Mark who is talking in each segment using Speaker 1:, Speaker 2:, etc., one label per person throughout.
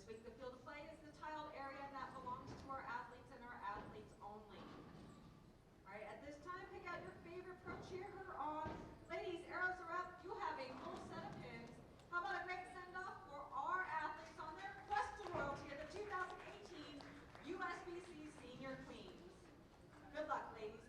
Speaker 1: week, the field of play is the tiled area that belongs to our athletes and our athletes only. All right, at this time, pick out your favorite pro, cheer her on. Ladies, arrows are up. You have a full set of pins. How about a great send-off for our athletes on their quest to royalty at the 2018 USBC Senior Queens. Good luck, ladies.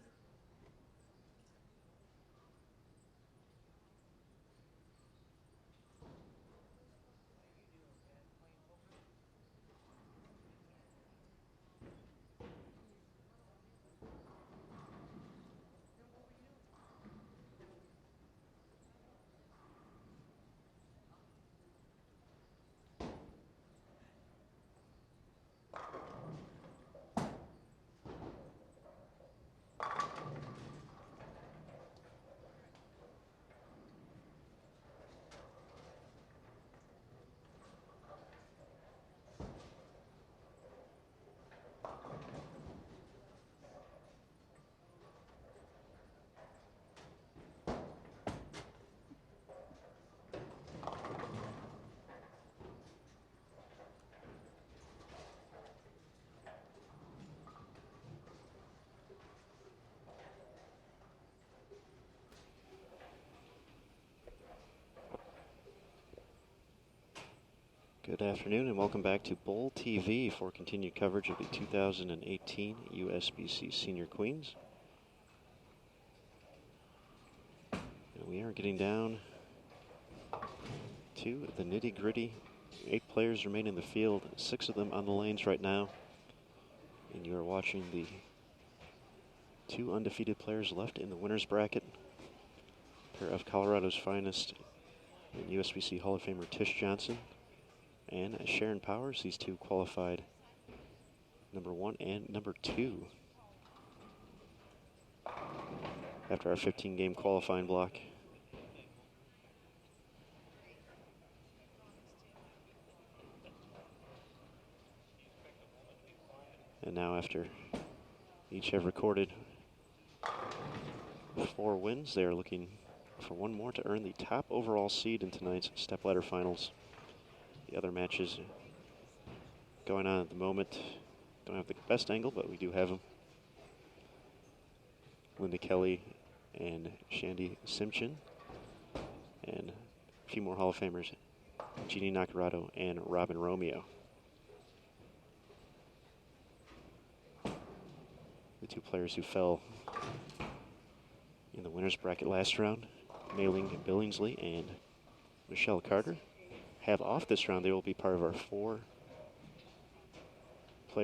Speaker 2: Good afternoon and welcome back to Bowl TV for continued coverage of the 2018 USBC Senior Queens. And we are getting down to the nitty-gritty. 8 players remain in the field, 6 of them on the lanes right now. And you are watching the 2 undefeated players left in the winner's bracket. A pair of Colorado's finest and USBC Hall of Famer Tish Johnson and Sharon Powers. These 2 qualified number 1 and number 2 after our 15-game qualifying block. And now after each have recorded 4 wins, they are looking for 1 more to earn the top overall seed in tonight's stepladder finals. The other matches going on at the moment. Don't have the best angle, but we do have them. Linda Kelly and Shandy Simpson. And a few more Hall of Famers. Jeannie Nacarado and Robin Romeo. The 2 players who fell in the winner's bracket last round, Mailing Billingsley and Michelle Carter, have off this round. They will be part of our 4-player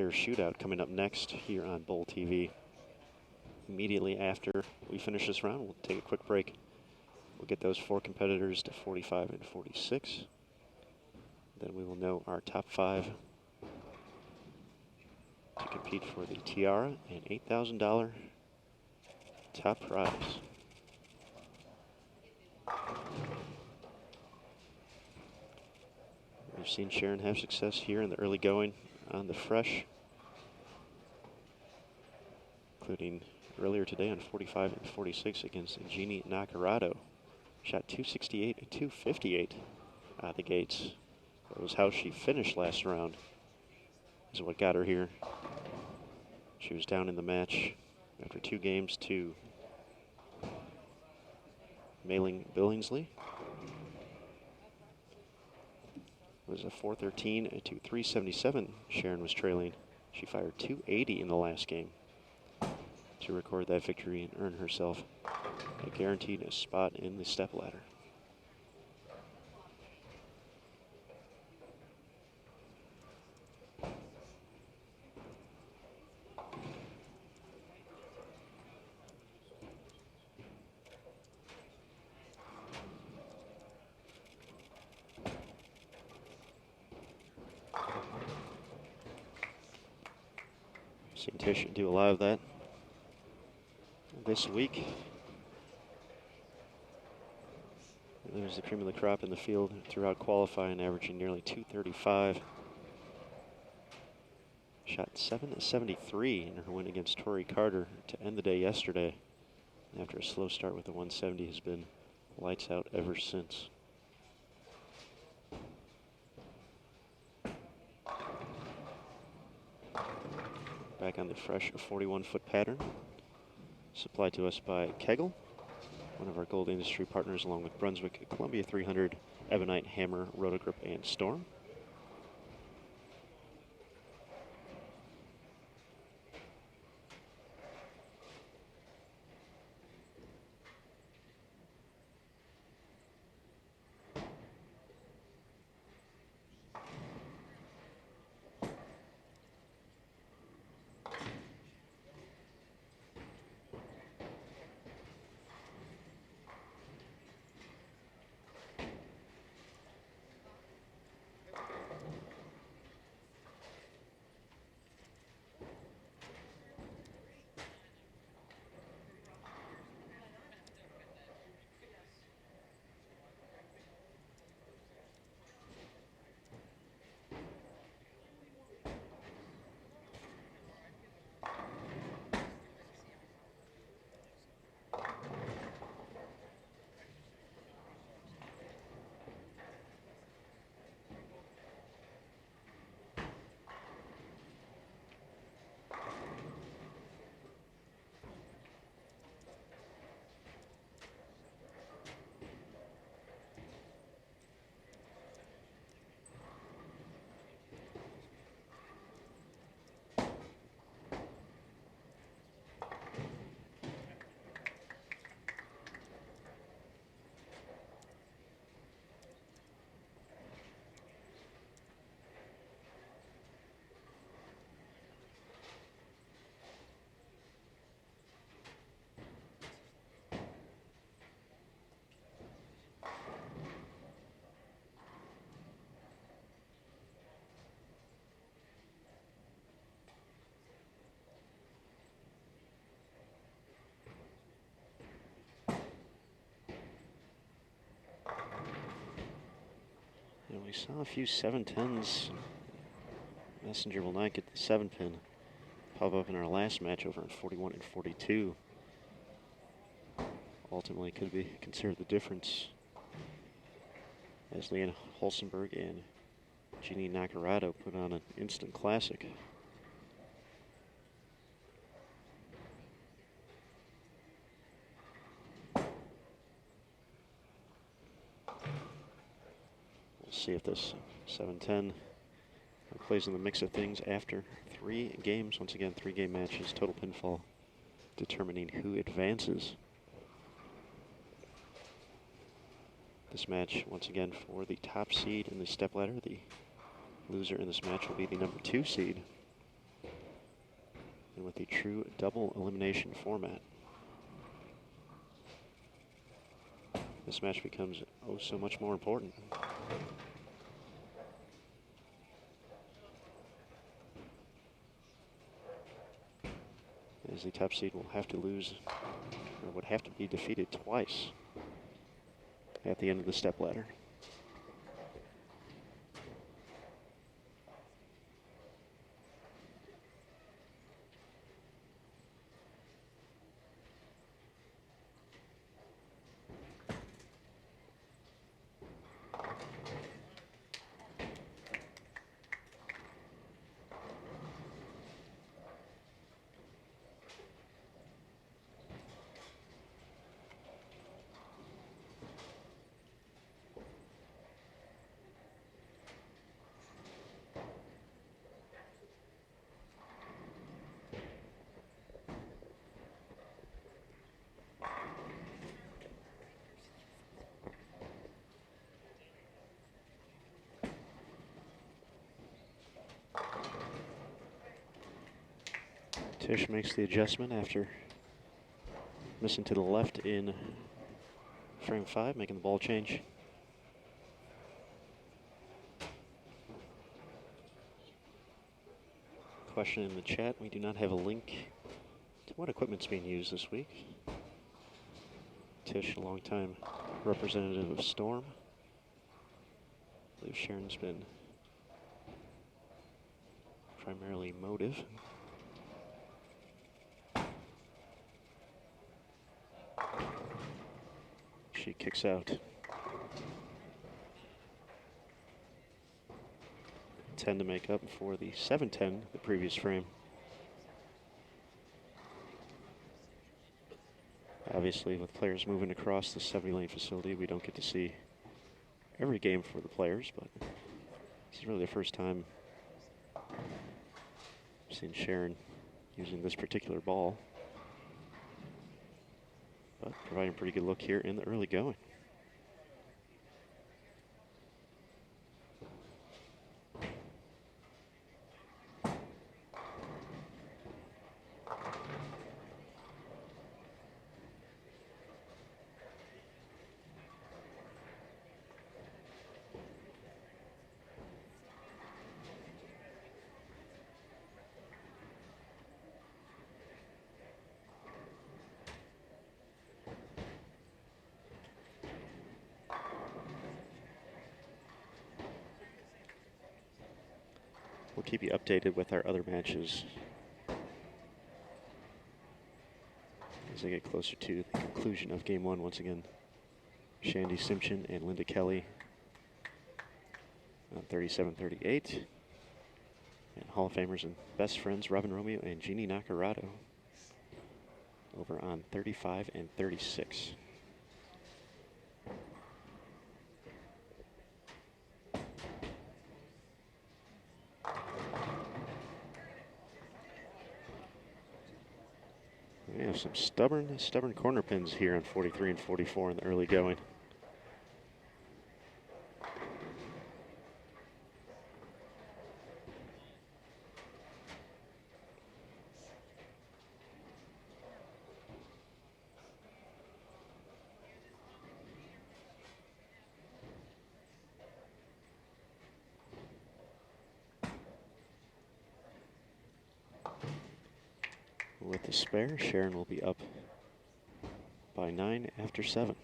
Speaker 2: shootout coming up next here on Bowl TV. Immediately after we finish this round, we'll take a quick break. We'll get those 4 competitors to 45 and 46. Then we will know our top 5 to compete for the tiara and $8,000 top prize. We've seen Sharon have success here in the early going on the fresh, including earlier today on 45 and 46 against Jeannie Nacarado. Shot 268 and 258 out the gates. That was how she finished last round, is what got her here. She was down in the match after 2 games to Mailing Billingsley. It was a 413 to 377 Sharon was trailing. She fired 280 in the last game to record that victory and earn herself a guaranteed spot in the stepladder. Seen Tish do a lot of that this week. There's the cream of the crop in the field throughout qualifying, averaging nearly 235. Shot 773 in her win against Tori Carter to end the day yesterday. After a slow start with the 170, has been lights out ever since. back on the fresh 41-foot pattern. Supplied to us by Kegel, one of our gold industry partners, along with Brunswick Columbia 300, Ebonite, Hammer, Rotogrip, and Storm. And we saw a few 710s. Messenger will not get the 7-pin. Pop up in our last match over in 41 and 42. Ultimately could be considered the difference, as Leanne Holsenberg and Jeannie Nacarado put on an instant classic. We'll see if this 710 plays in the mix of things after 3 games. Once again, 3-game matches, total pinfall, determining who advances. This match, once again, for the top seed in the stepladder. The loser in this match will be the number 2 seed. And with the true double elimination format, this match becomes oh so much more important. As the top seed will have to lose, or would have to be defeated twice at the end of the stepladder. Tish makes the adjustment after missing to the left in frame 5, making the ball change. Question in the chat, we do not have a link to what equipment's being used this week. Tish, a longtime representative of Storm. I believe Sharon's been primarily motive. She kicks out. 10 to make up for the 710, the previous frame. Obviously, with players moving across the 70-lane facility, we don't get to see every game for the players, but this is really the first time I've seen Sharon using this particular ball. But providing a pretty good look here in the early going. We'll keep you updated with our other matches as they get closer to the conclusion of game one. Once again, Shandy Simpson and Linda Kelly on 37-38. And Hall of Famers and best friends Robin Romeo and Jeannie Nacarado over on 35 and 36. We have some stubborn corner pins here on 43 and 44 in the early going. With the spare, Sharon will be up by 9 after 7.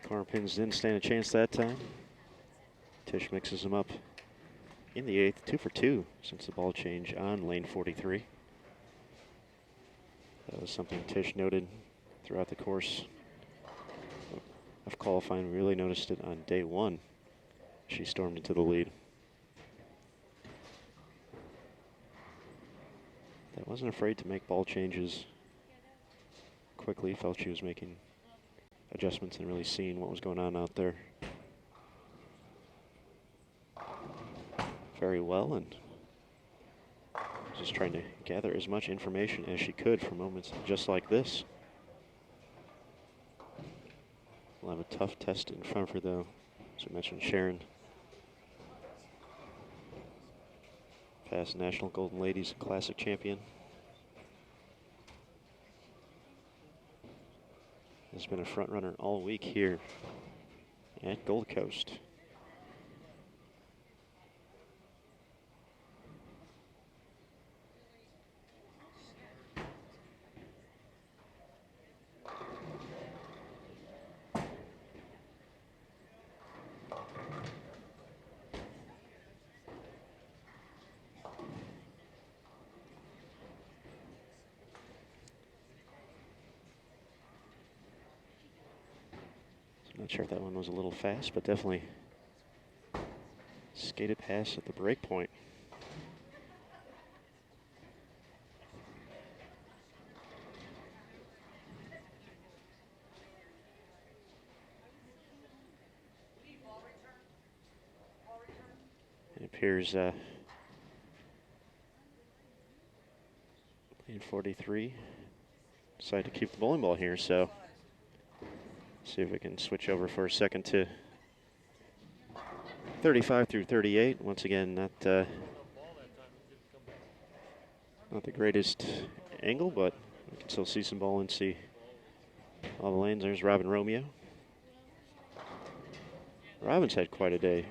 Speaker 2: Corner pins didn't stand a chance that time. Tish mixes them up in the 8th, 2 for 2 since the ball change on lane 43. That was something Tish noted throughout the course of qualifying. We really noticed it on day one. She stormed into the lead. That wasn't afraid to make ball changes quickly. Felt she was making adjustments and really seeing what was going on out there very well, and just trying to gather as much information as she could for moments just like this. We'll have a tough test in front of her, though. As we mentioned, Sharon, past National Golden Ladies Classic champion, has been a front runner all week here at Gold Coast. Not sure if that one was a little fast, but definitely skated past at the break point. It appears in 43 decided to keep the bowling ball here, so see if we can switch over for a second to 35 through 38. Once again, not the greatest angle, but we can still see some ball and see all the lanes. There's Robin Romeo. Robin's had quite a day.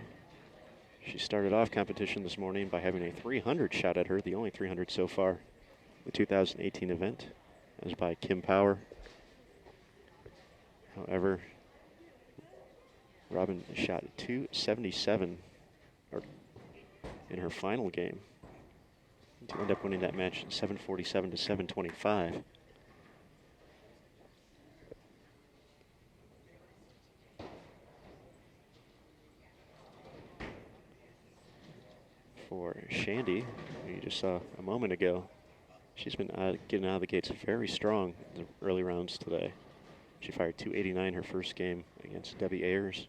Speaker 2: She started off competition this morning by having a 300 shot at her, the only 300 so far, the 2018 event. That was by Kim Power. However, Robin shot 277 in her final game to end up winning that match 747 to 725. For Shandy, who you just saw a moment ago, she's been getting out of the gates very strong in the early rounds today. She fired 289 her first game against Debbie Ayers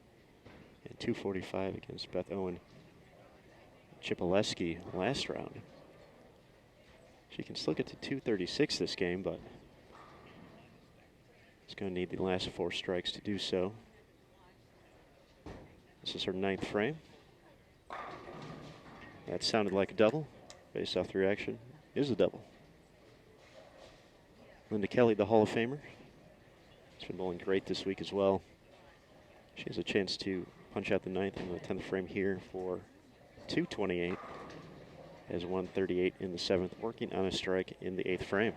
Speaker 2: and 245 against Beth Owen Chipaleski last round. She can still get to 236 this game, but it's going to need the last 4 strikes to do so. This is her 9th frame. That sounded like a double. Based off the reaction, is a double. Linda Kelly, the Hall of Famer. She's been bowling great this week as well. She has a chance to punch out the 9th and the 10th frame here for 228. Has 138 in the 7th, working on a strike in the 8th frame.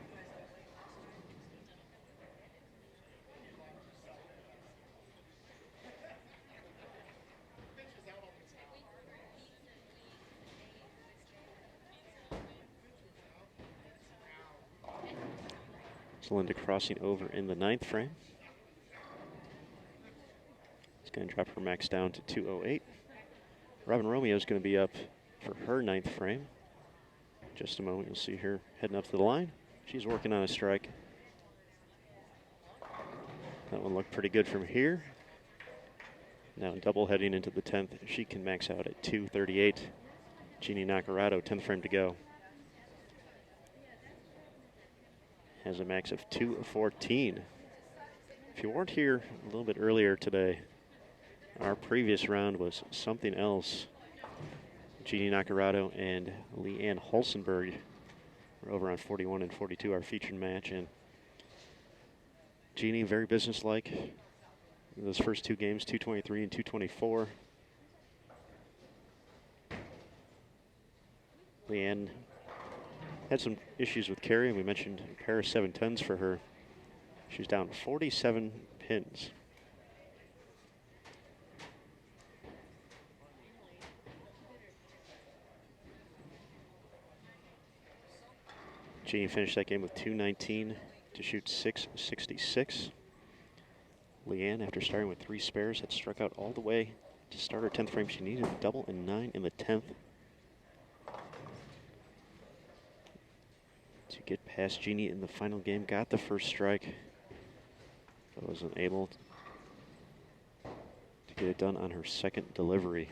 Speaker 2: So Linda crossing over in the 9th frame. It's going to drop her max down to 208. Robin Romeo is going to be up for her 9th frame. Just a moment, you'll see her heading up to the line. She's working on a strike. That one looked pretty good from here. Now double heading into the 10th, she can max out at 238. Jeannie Nacarado, 10th frame to go. Has a max of 214. If you weren't here a little bit earlier today, our previous round was something else. Jeannie Nacarado and Leanne Holsenberg were over on 41 and 42, our featured match. And Jeannie, very businesslike. In those first 2 games, 223 and 224. Leanne had some issues with carry, and we mentioned a pair of 710s for her. She's down 47 pins. Jeannie finished that game with 219 to shoot 666. Leanne, after starting with 3 spares, had struck out all the way to start her 10th frame. She needed a double and 9 in the 10th to get past Jeannie in the final game. Got the first strike, but wasn't able to get it done on her 2nd delivery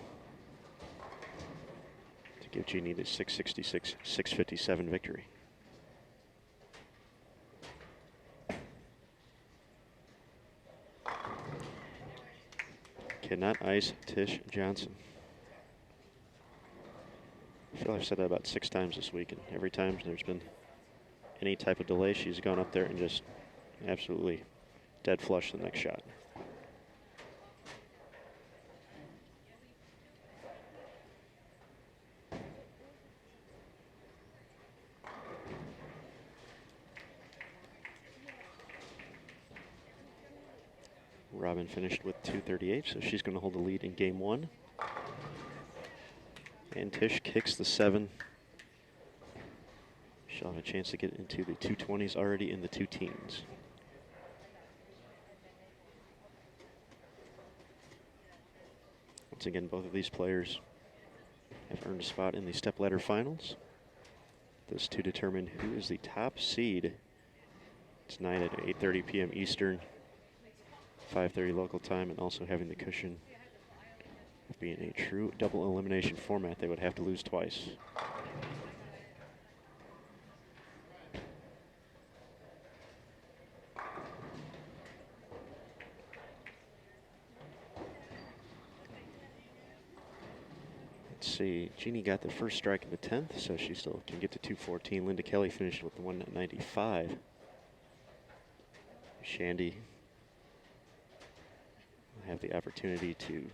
Speaker 2: to give Jeannie the 666-657 victory. Cannot ice Tish Johnson. I feel I've said that about 6 times this week, and every time there's been any type of delay, she's gone up there and just absolutely dead flush the next shot. Robin finished with 238, so she's going to hold the lead in game 1. And Tish kicks the 7. She'll have a chance to get into the 220s already in the 2 teens. Once again, both of these players have earned a spot in the stepladder finals. This to determine who is the top seed tonight at 8:30 p.m. Eastern, 5:30 local time, and also having the cushion of being a true double elimination format. They would have to lose twice. Let's see, Jeannie got the first strike in the 10th, so she still can get to 214. Linda Kelly finished with the 195. Shandy have the opportunity to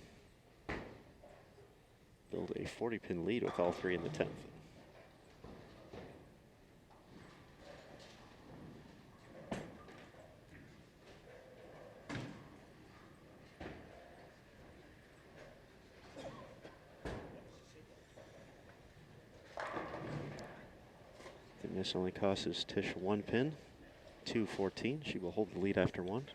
Speaker 2: build a 40-pin lead with all 3 in the 10th. This only costs Tish 1 pin, 2-14. She will hold the lead after 1.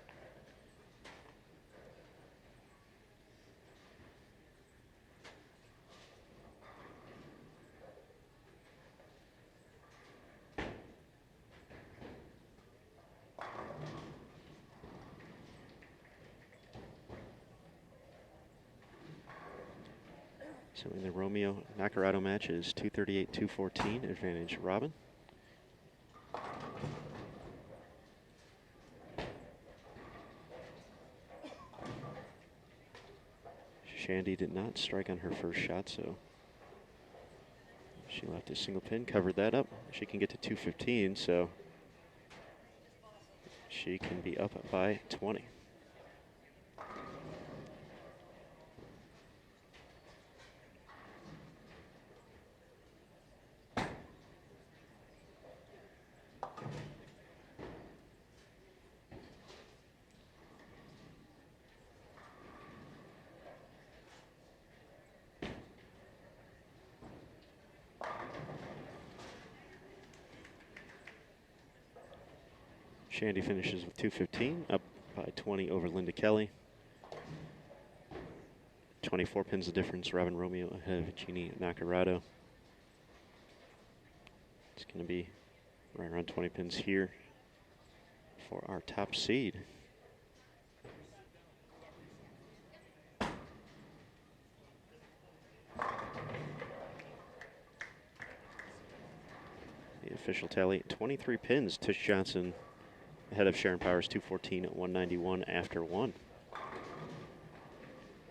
Speaker 2: So in the Romeo Nacarado match is 238-214, advantage Robin. Shandy did not strike on her first shot, so she left a single pin, covered that up. She can get to 215, so she can be up by 20. Shandy finishes with 215, up by 20 over Linda Kelly. 24 pins the difference. Robin Romeo ahead of Jeannie Nacarado. It's going to be right around 20 pins here for our top seed. The official tally, 23 pins. Tish Johnson ahead of Sharon Powers, 214 at 191 after 1.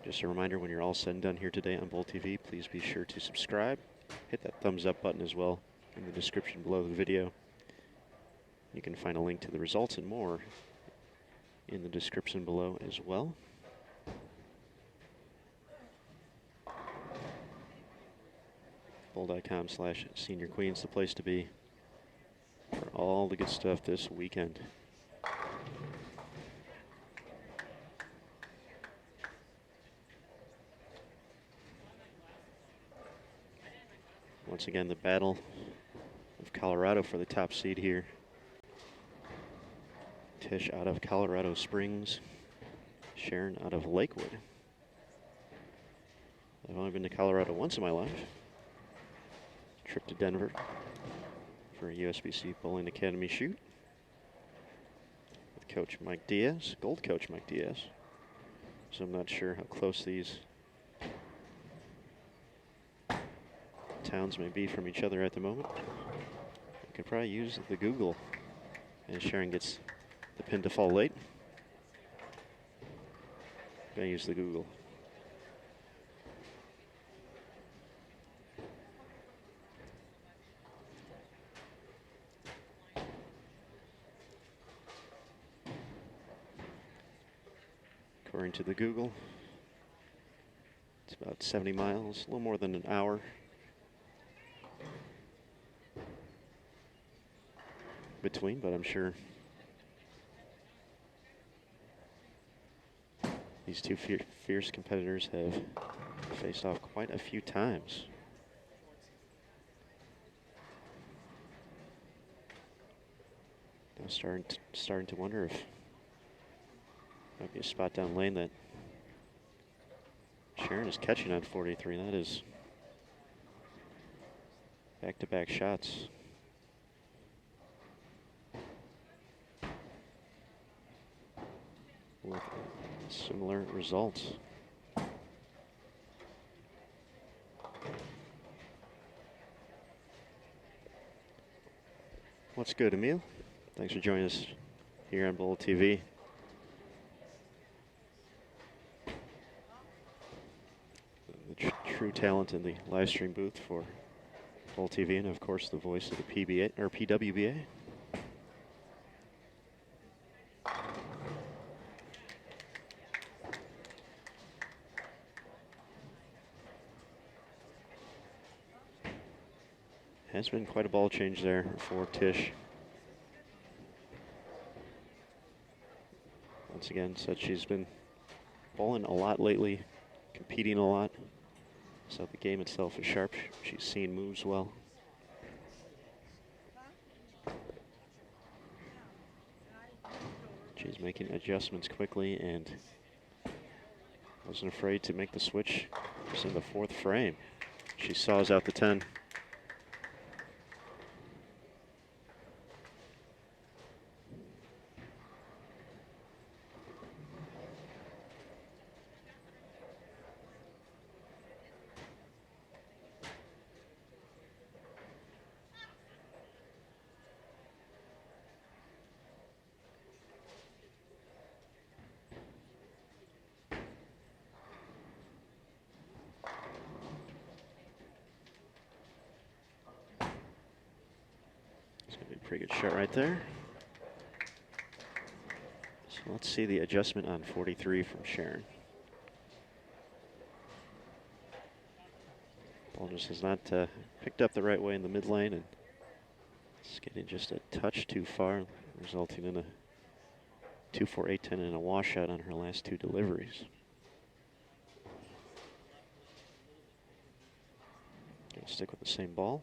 Speaker 2: Just a reminder, when you're all said and done here today on Bowl TV, please be sure to subscribe. Hit that thumbs up button as well in the description below the video. You can find a link to the results and more in the description below as well. Bowl.com/Senior Queens, the place to be for all the good stuff this weekend. Once again, the battle of Colorado for the top seed here. Tish out of Colorado Springs, Sharon out of Lakewood. I've only been to Colorado once in my life. Trip to Denver for a USBC Bowling Academy shoot with Coach Mike Diaz, Gold Coach Mike Diaz. So I'm not sure how close these towns may be from each other at the moment. I could probably use the Google as Sharon gets the pin to fall late. Gonna use the Google. According to the Google, it's about 70 miles, a little more than an hour. Between, but I'm sure these two fierce competitors have faced off quite a few times. I'm starting to wonder if might be a spot down lane that Sharon is catching on 43. That is back-to-back shots. With similar results. What's good, Emil? Thanks for joining us here on Bowl TV. The true talent in the live stream booth for Bowl TV, and of course the voice of the PBA or PWBA. Has been quite a ball change there for Tish. Once again, said she's been bowling a lot lately, competing a lot. So the game itself is sharp. She's seen moves well. making adjustments quickly and wasn't afraid to make the switch just in the 4th frame. She saws out the 10. Pretty good shot right there. So let's see the adjustment on 43 from Sharon. Ball just has not picked up the right way in the mid lane, and it's getting just a touch too far, resulting in a 2-4-8-10 and a washout on her last 2 deliveries. Gonna stick with the same ball.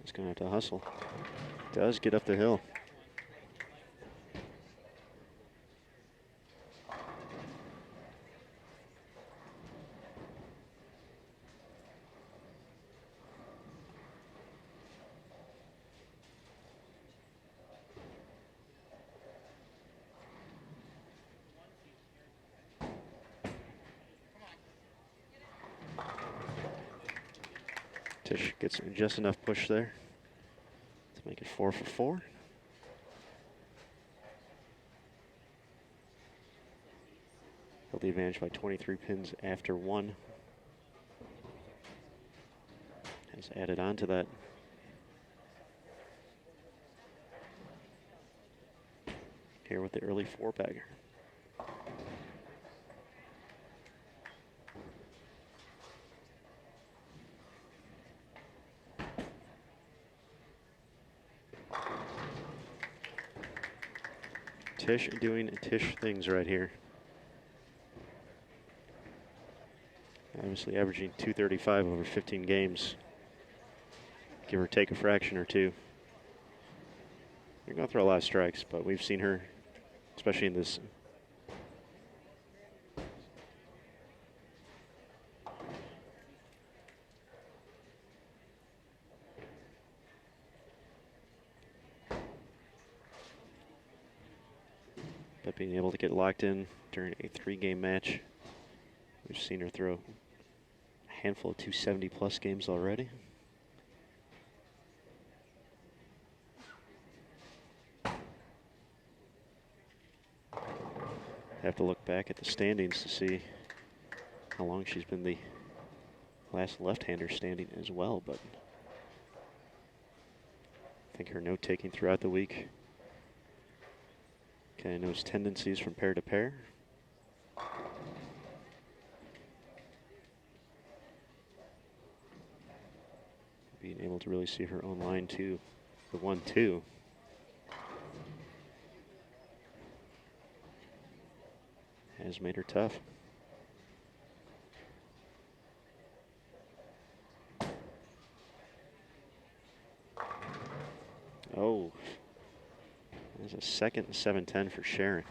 Speaker 2: He's going to have to hustle. Does get up the hill. Tish gets just enough push there to make it 4 for 4. Held the advantage by 23 pins after 1. Has added on to that. Here with the early 4-bagger. Tish doing Tish things right here. Obviously averaging 235 over 15 games. Give or take a fraction or two. They're going to throw a lot of strikes, but we've seen her, especially in this but being able to get locked in during a 3-game match. We've seen her throw a handful of 270 plus games already. Have to look back at the standings to see how long she's been the last left-hander standing as well, but I think her note-taking throughout the week kind of knows tendencies from pair to pair. Being able to really see her own line too, the 1-2. Has made her tough. Oh, there's a second and 7-10 for Sharon.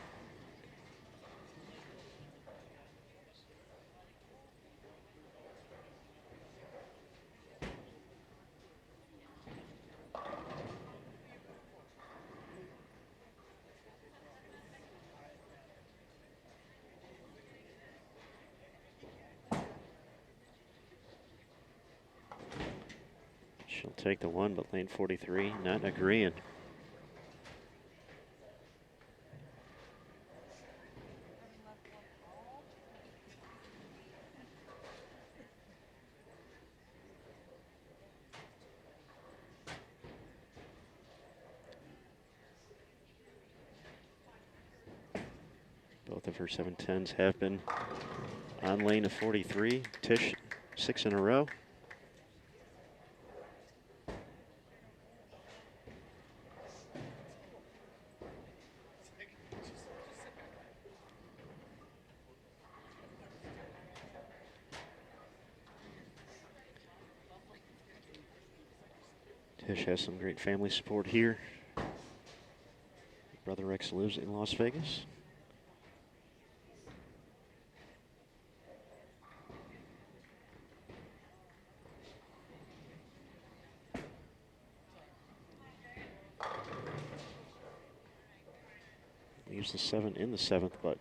Speaker 2: She'll take the 1, but lane 43 not agreeing. Both of her 7-10s have been on lane of 43. Tish, 6 in a row. Tish has some great family support here. Brother Rex lives in Las Vegas. Leaves the 7 in the 7th, but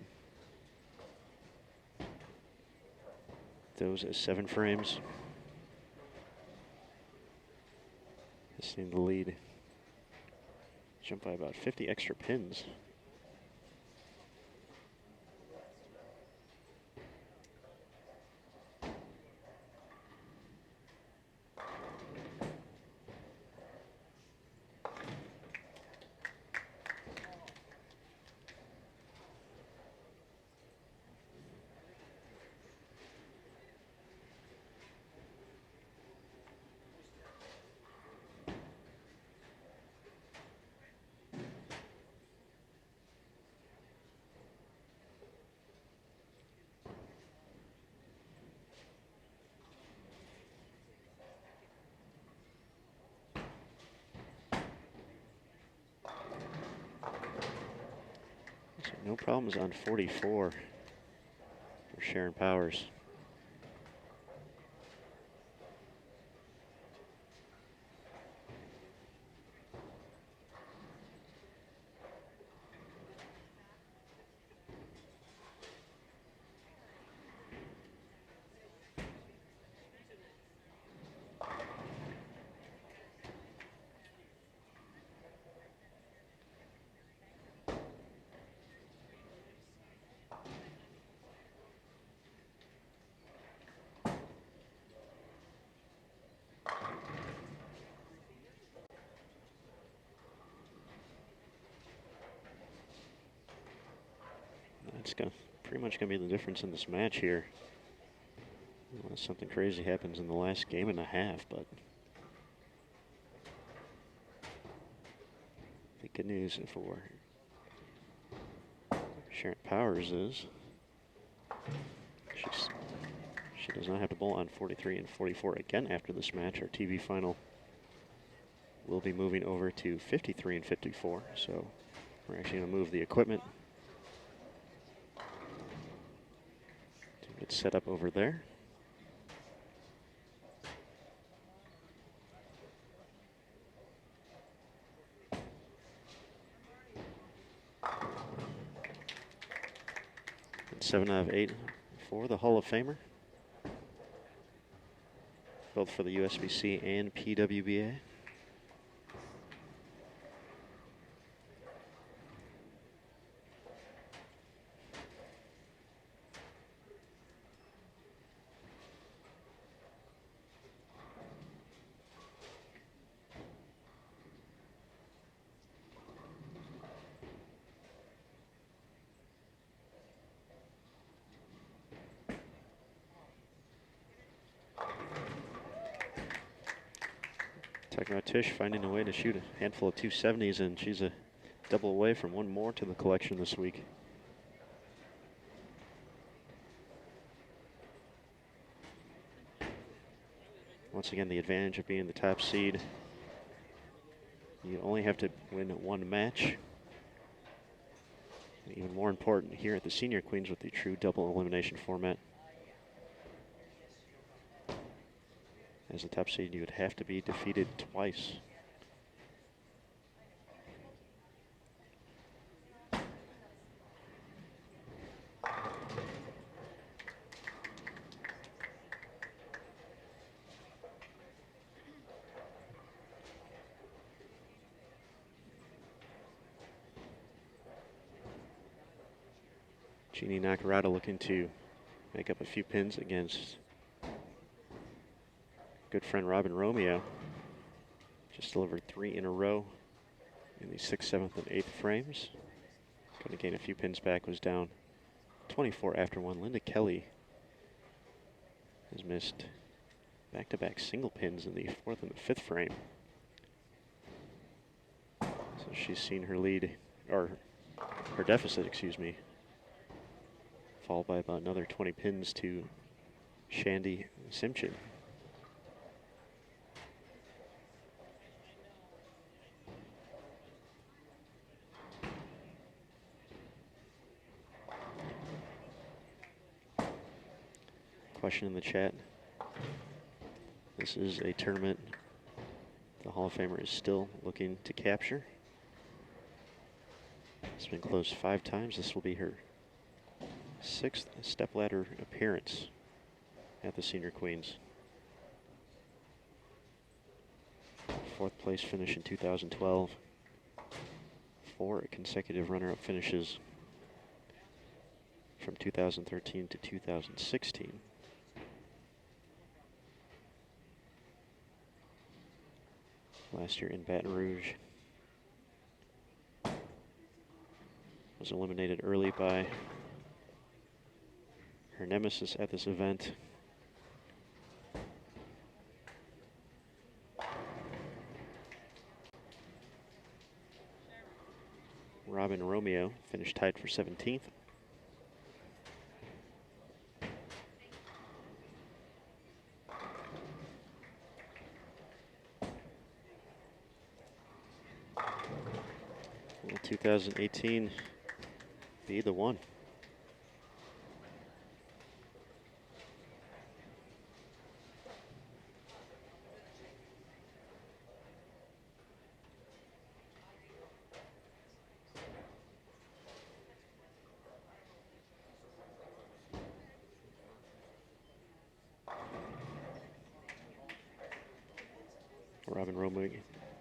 Speaker 2: those as 7 frames. This seemed the lead. Jump by about 50 extra pins. So no problems on 44 for Sharon Powers. That's pretty much going to be the difference in this match here. Unless something crazy happens in the last game and a half, but the good news for Sharon Powers is she does not have to bowl on 43 and 44 again after this match. Our TV final will be moving over to 53 and 54, so we're actually going to move the equipment to get set up over there. And 7 out of 8 for the Hall of Famer, both for the USBC and PWBA. Talking about Tish finding a way to shoot a handful of 270s, and she's a double away from one more to the collection this week. Once again, the advantage of being the top seed. You only have to win one match. And even more important here at the Senior Queens with the true double elimination format. As a top seed, you would have to be defeated twice. Jeannie Nakarada looking to make up a few pins against good friend Robin Romeo. Just delivered 3 in a row in the 6th, 7th, and 8th frames. Going to gain a few pins back, was down 24 after one. Linda Kelly has missed back-to-back single pins in the 4th and the 5th frame. So she's seen her lead, or her deficit, excuse me, fall by about another 20 pins to Shandy Simpchin. question in the chat. This is a tournament the Hall of Famer is still looking to capture. It's been closed 5 times. This will be her 6th stepladder appearance at the Senior Queens. 4th place finish in 2012. 4 consecutive runner-up finishes from 2013 to 2016. Last year in Baton Rouge. Was eliminated early by her nemesis at this event. Robin Romeo finished tied for 17th. Will 2018 be the one?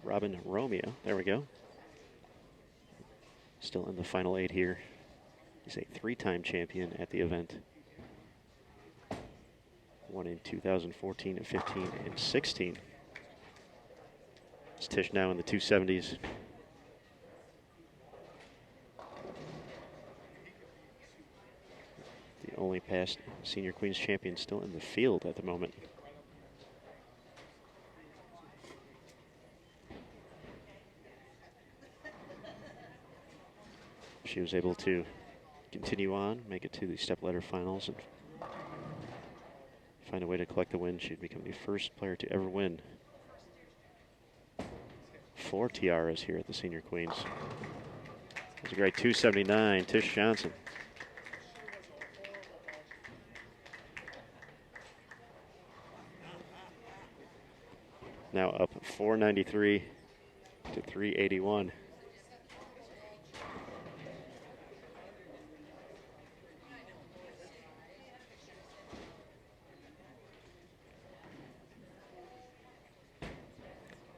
Speaker 2: Robin Romeo, there we go. Still in the final 8 here. He's a 3-time champion at the event. Won in 2014, 15, and 16. It's Tish now in the 270s. The only past Senior Queens champion still in the field at the moment. She was able to continue on, make it to the stepladder finals, and find a way to collect the win. She'd become the first player to ever win 4 tiaras here at the Senior Queens. It was a great 279, Tish Johnson. Now up 493 to 381.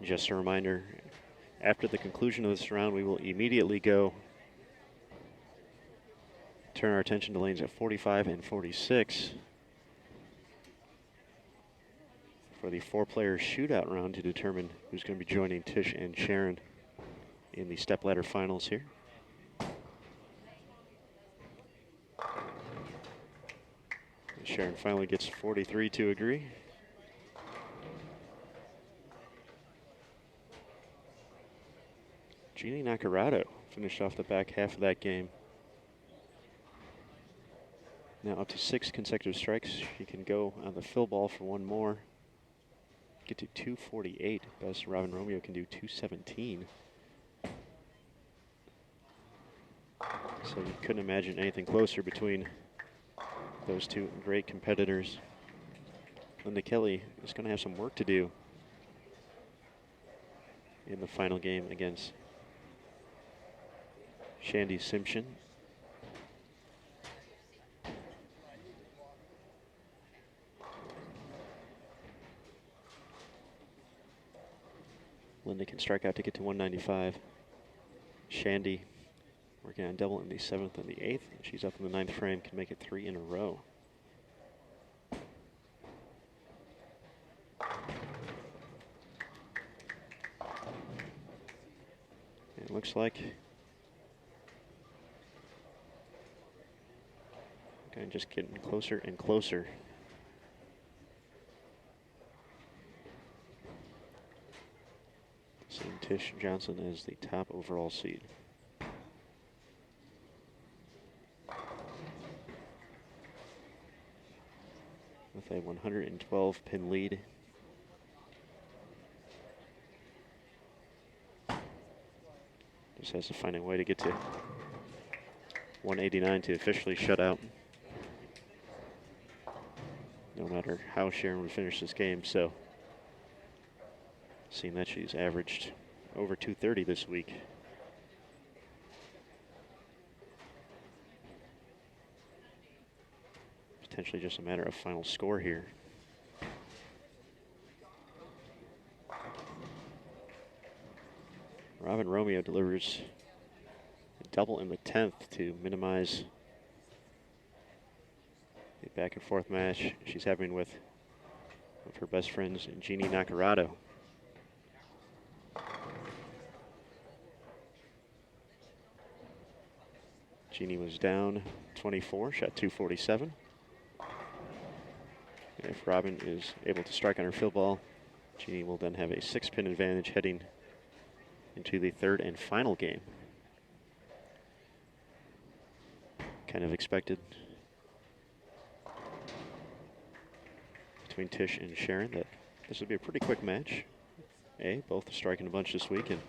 Speaker 2: Just a reminder, after the conclusion of this round, we will immediately turn our attention to lanes at 45 and 46 for the 4-player shootout round to determine who's going to be joining Tish and Sharon in the stepladder finals here. Sharon finally gets 43 to agree. Jeannie Nacarado finished off the back half of that game. Now up to 6 consecutive strikes. She can go on the fill ball for 1 more. Get to 248. Best Robin Romeo can do 217. So you couldn't imagine anything closer between those 2 great competitors. Linda Kelly is going to have some work to do in the final game against Shandy Simpson. Linda can strike out to get to 195. Shandy working on double in the 7th and the 8th. She's up in the 9th frame, can make it 3 in a row. It looks like just getting closer and closer. Seeing Tish Johnson as the top overall seed. With a 112 pin lead. Just has to find a way to get to 189 to officially shut out no matter how Sharon would finish this game. So, seeing that she's averaged over 230 this week. Potentially just a matter of final score here. Robin Romeo delivers a double in the 10th to minimize the back and forth match she's having with one of her best friends, Jeannie Nacarado. Jeannie was down 24, shot 247. And if Robin is able to strike on her field ball, Jeannie will then have a 6-pin advantage heading into the third and final game. Kind of expected between Tish and Sharon that this would be a pretty quick match. Both striking a bunch this week, and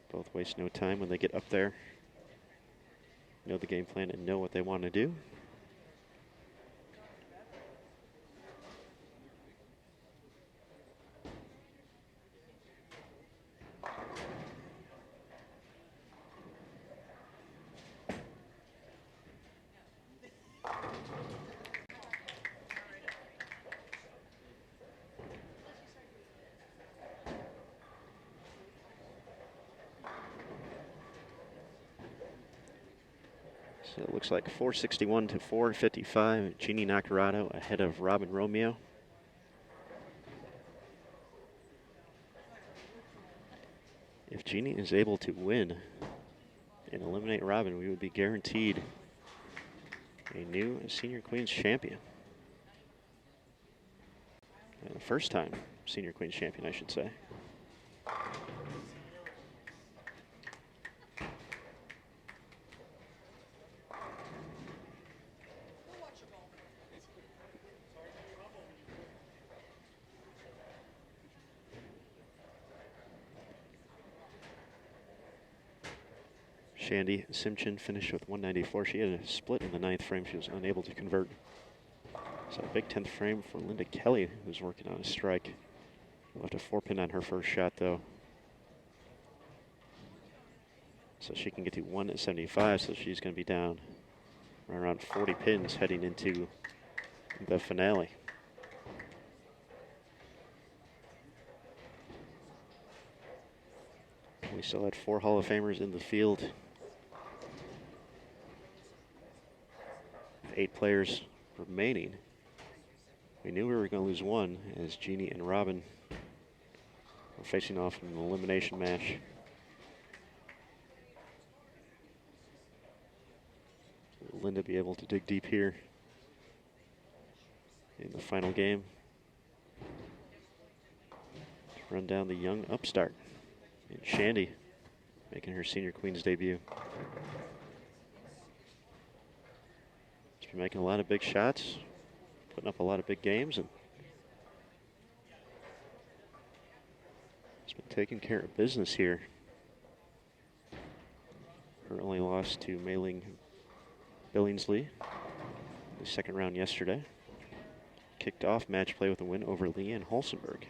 Speaker 2: both waste no time when they get up there, know the game plan and know what they want to do. So it looks like 461 to 455. Jeannie Nacarado ahead of Robin Romeo. If Jeannie is able to win and eliminate Robin, we would be guaranteed a new Senior Queens champion. And a first time Senior Queens champion, I should say. Shandy Simpchin finished with 194. She had a split in the 9th frame. She was unable to convert. So a big 10th frame for Linda Kelly, who's working on a strike. Left a 4-pin on her first shot, though. So she can get to 175, so she's going to be down right around 40 pins heading into the finale. We still had 4 Hall of Famers in the field. 8 players remaining. We knew we were going to lose one as Jeannie and Robin were facing off in an elimination match. Will Linda be able to dig deep here in the final game to run down the young upstart? And Shandy making her Senior Queens debut. She's been making a lot of big shots, putting up a lot of big games, and she's been taking care of business here. Her only loss to Mei Ling Billingsley in the second round yesterday. Kicked off match play with a win over Leanne Holsenberg.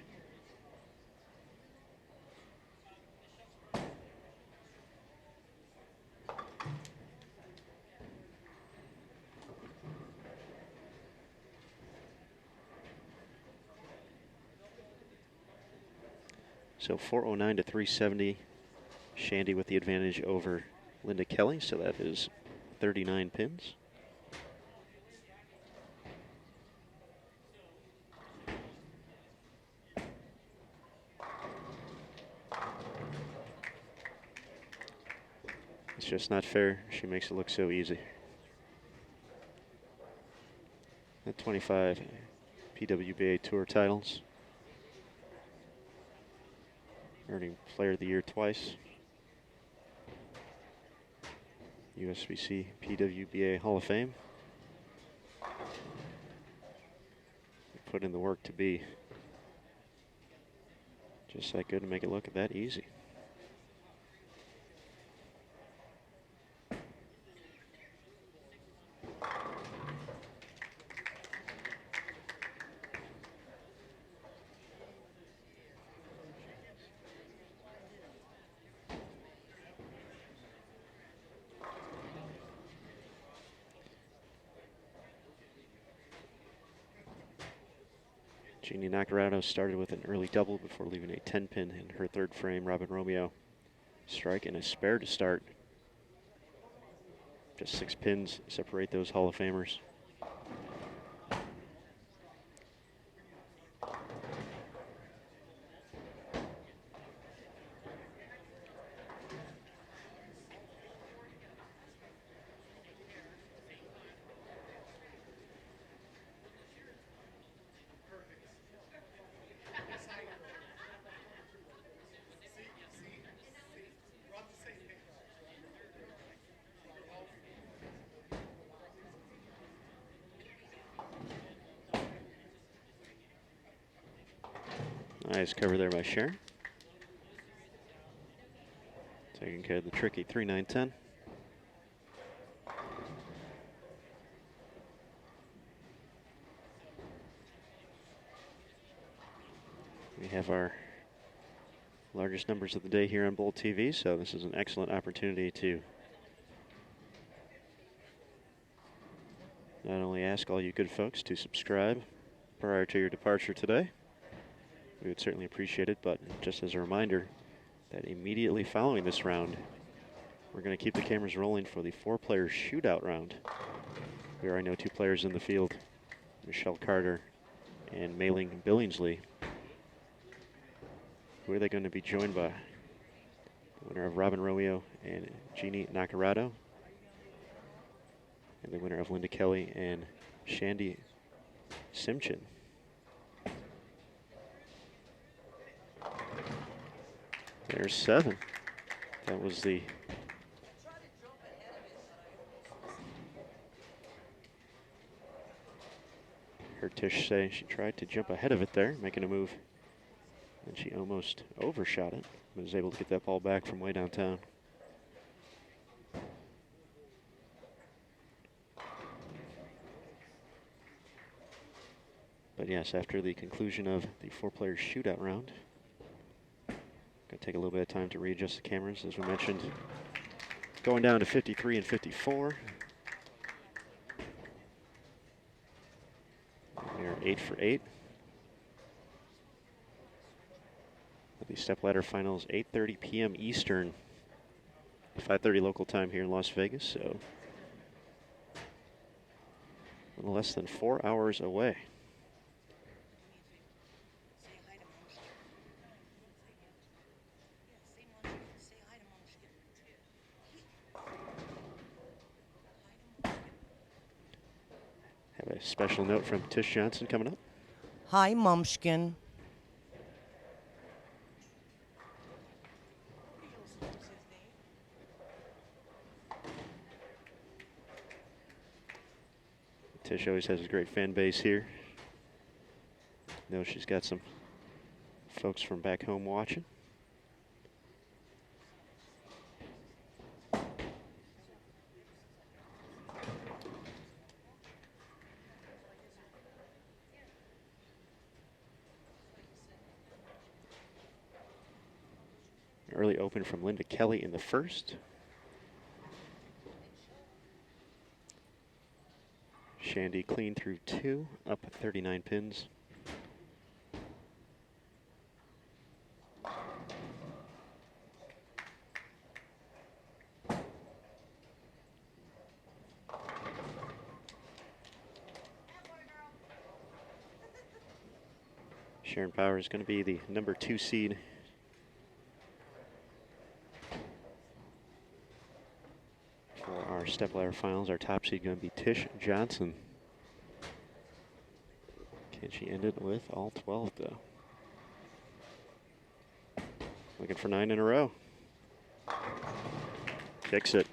Speaker 2: So 409 to 370. Shandy with the advantage over Linda Kelly, so that is 39 pins. It's just not fair. She makes it look so easy. At 25 PWBA Tour titles. Earning Player of the Year twice. USBC PWBA Hall of Fame. Put in the work to be just that good and make it look that easy. Jeannie Nacarado started with an early double before leaving a 10-pin in her third frame. Robin Romeo strike and a spare to start. Just 6 pins separate those Hall of Famers. Nice cover there by Sharon. Taking care of the tricky 3-9-10. We have our largest numbers of the day here on Bowl TV, so this is an excellent opportunity to not only ask all you good folks to subscribe prior to your departure today. We would certainly appreciate it, but just as a reminder that immediately following this round, we're going to keep the cameras rolling for the 4-player shootout round. There are no 2 players in the field, Michelle Carter and Mei-Ling Billingsley. Who are they going to be joined by? The winner of Robin Romeo and Jeannie Nacarado, and the winner of Linda Kelly and Shandy Simchin. There's 7. That was the heard Tish say she tried to jump ahead of it there, making a move, and she almost overshot it, but was able to get that ball back from way downtown. But yes, after the conclusion of the 4-player shootout round, going to take a little bit of time to readjust the cameras, as we mentioned. Going down to 53 and 54. We are 8 for 8. The stepladder finals, 8:30 p.m. Eastern, 5:30 local time here in Las Vegas, so a little less than 4 hours away. Have a special note from Tish Johnson coming up.
Speaker 3: Hi, Mumshkin.
Speaker 2: Tish always has a great fan base here. Know she's got some folks from back home watching. Early open from Linda Kelly in the first. Shandy clean through 2, up 39 pins. Sharon Power is going to be the number 2 seed. For our stepladder finals, our top seed going to be Tish Johnson. Can she end it with all 12 though? Looking for 9 in a row. Kicks it.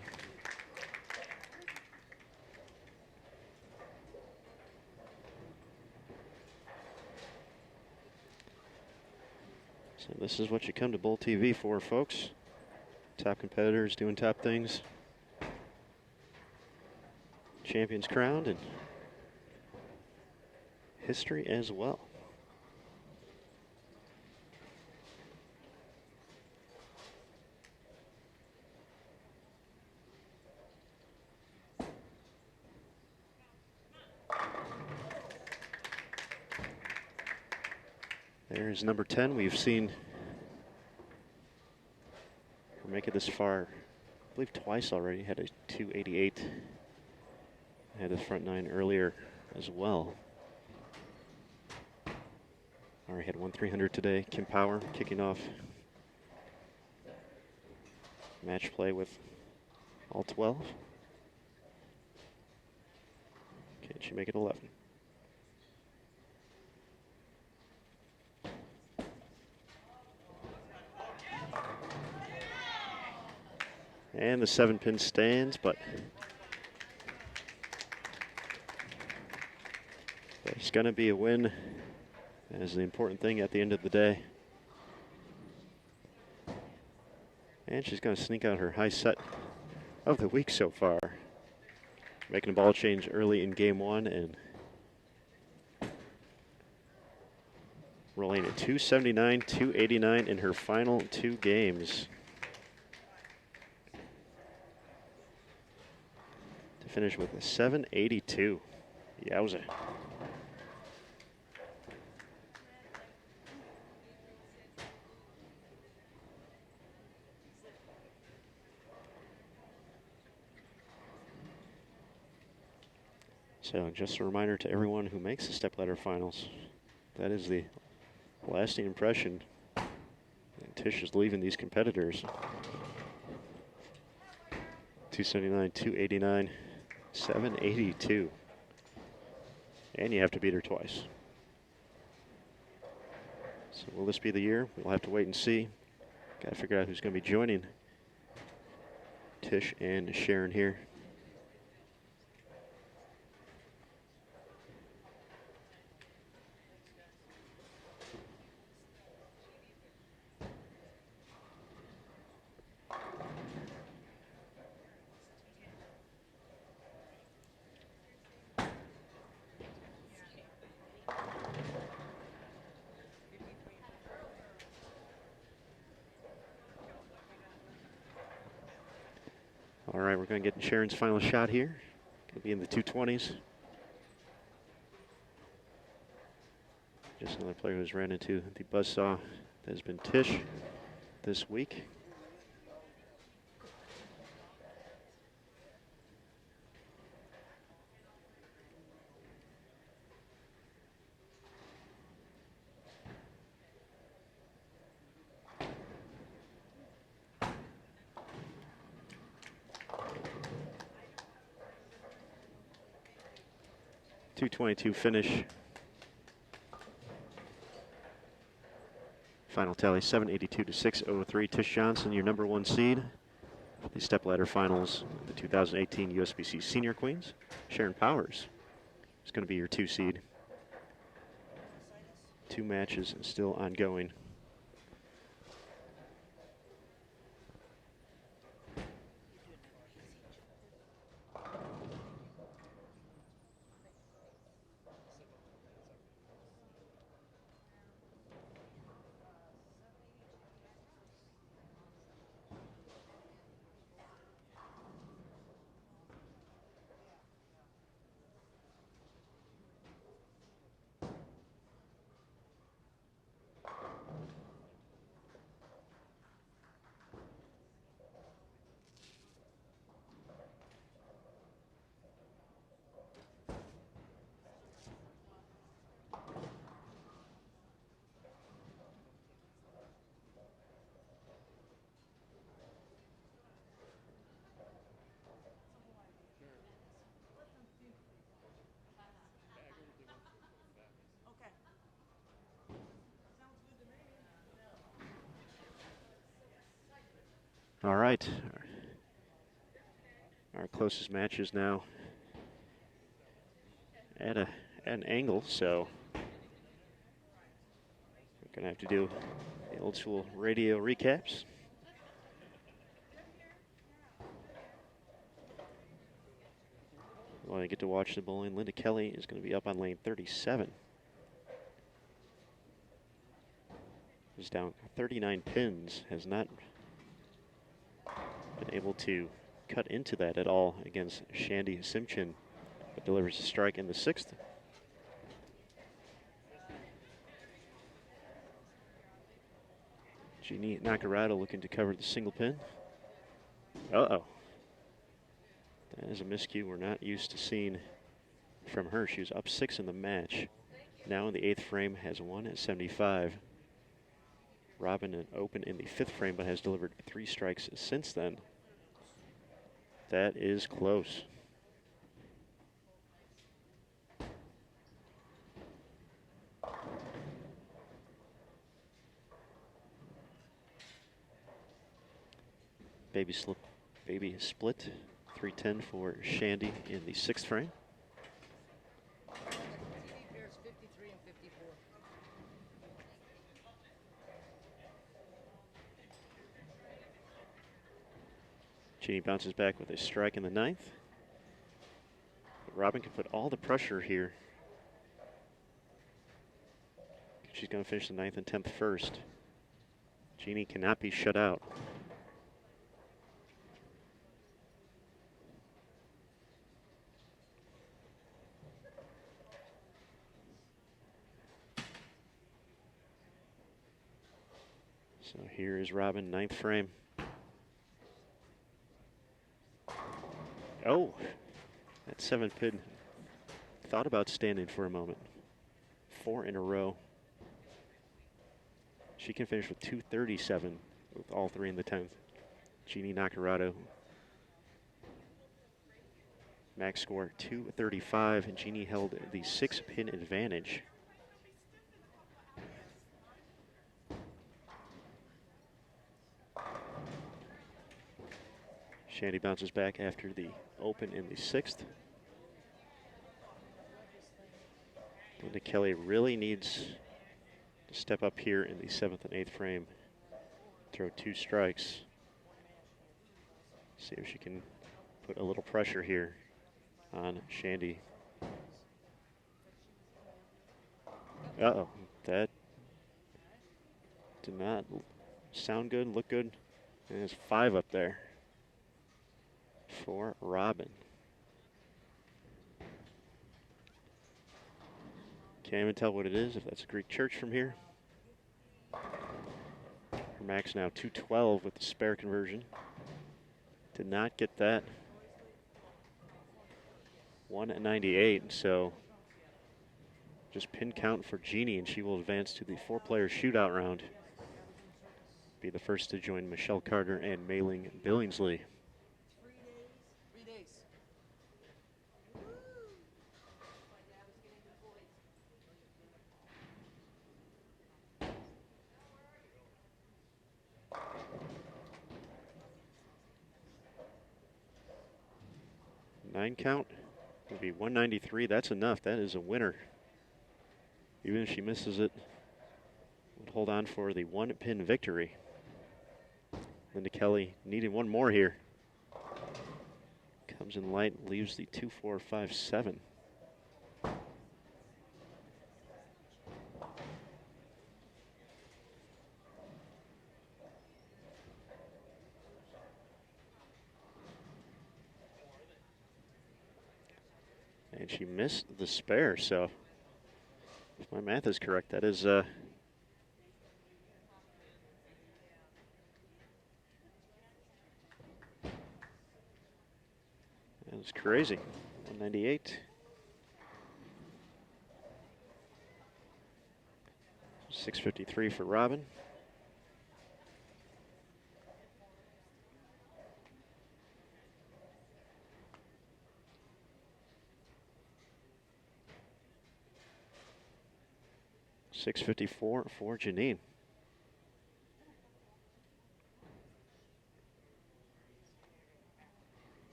Speaker 2: So this is what you come to Bowl TV for, folks. Top competitors doing top things. Champions crowned and history as well. There's number 10. We've seen her make it this far, I believe twice already. Had a 288. Had the front nine earlier as well. Already had 1-300 today. Kim Power kicking off match play with all 12. Can she make it 11? And the 7-pin stands, but there's going to be a win. That is the important thing at the end of the day. And she's going to sneak out her high set of the week so far. Making a ball change early in game one and rolling at 279, 289 in her final 2 games. To finish with a 782. Yowza. So just a reminder to everyone who makes the stepladder finals, that is the lasting impression. And Tish is leaving these competitors. 279, 289, 782. And you have to beat her twice. So will this be the year? We'll have to wait and see. Got to figure out who's going to be joining Tish and Sharon here. All right, we're going to get Sharon's final shot here. Going to be in the 220s. Just another player who's ran into the buzzsaw that has been Tish this week. .222 finish. Final tally 782 to 603. Tish Johnson, your number 1 seed. The stepladder finals, the 2018 USBC Senior Queens. Sharon Powers is going to be your 2 seed. 2 matches still ongoing. All right. Our closest match is now at an angle, so we're going to have to do the old school radio recaps. While I get to watch the bowling, Linda Kelly is going to be up on lane 37. Is down 39 pins, has not been able to cut into that at all against Shandy Simchin, but delivers a strike in the 6th. Jeannie Nakarado looking to cover the single pin. Uh-oh. That is a miscue we're not used to seeing from her. She was up 6 in the match. Now in the 8th frame has won at 75. Robin an open in the 5th frame, but has delivered 3 strikes since then. That is close. Baby split, 310 for Shandy in the 6th frame. Jeannie bounces back with a strike in the 9th. But Robin can put all the pressure here. She's going to finish the 9th and 10th first. Jeannie cannot be shut out. So here is Robin, 9th frame. Oh, that 7th pin thought about standing for a moment. 4 in a row. She can finish with 237 with all 3 in the 10th. Jeannie Nakarado. Max score 235, and Jeannie held the 6-pin advantage. Shandy bounces back after the open in the 6th. Linda Kelly really needs to step up here in the 7th and 8th frame. Throw 2 strikes. See if she can put a little pressure here on Shandy. Uh-oh, that did not sound good, look good. And there's 5 up there for Robin. Can't even tell what it is, if that's a Greek church from here. Her max now 212 with the spare conversion. Did not get that. 198, so just pin count for Jeannie, and she will advance to the 4-player shootout round. Be the first to join Michelle Carter and Mei-Ling Billingsley.
Speaker 3: 3 days.
Speaker 2: 9 count would be 193. That's enough. That is a winner. Even if she misses it, would hold on for the 1-pin victory. Linda Kelly needing 1 more here. Comes in light, leaves the 2-4-5-7. And she missed the spare, so if my math is correct, that is that's crazy. 198. 653 for Robin. $654 for Janine.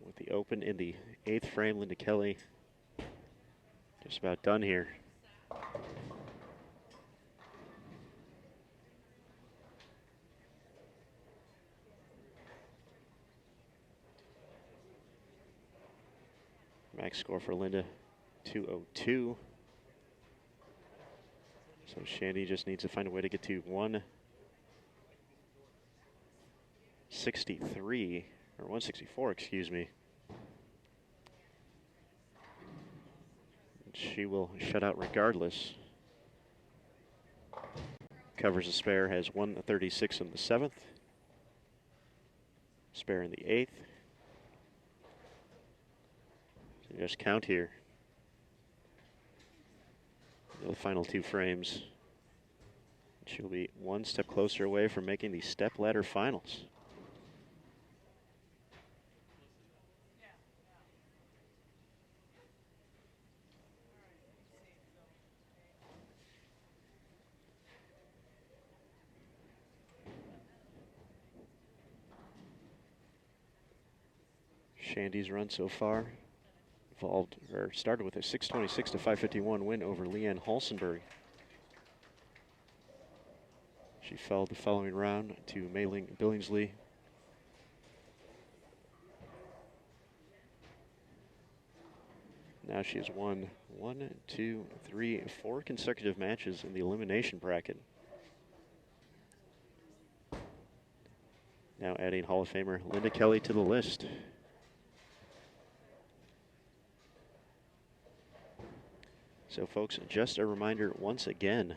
Speaker 2: With the open in the 8th frame, Linda Kelly just about done here. Max score for Linda, 202. So Shandy just needs to find a way to get to 163, or 164, excuse me. She will shut out regardless. covers a spare, has 136 in the 7th. Spare in the 8th. So just count here. The final 2 frames. She'll be one step closer away from making the step ladder finals. Shandy's run so far started with a 626 to 551 win over Leanne Halsenberry. She fell the following round to Mei-Ling Billingsley. Now she has won 4 consecutive matches in the elimination bracket. Now adding Hall of Famer Linda Kelly to the list. So folks, just a reminder once again,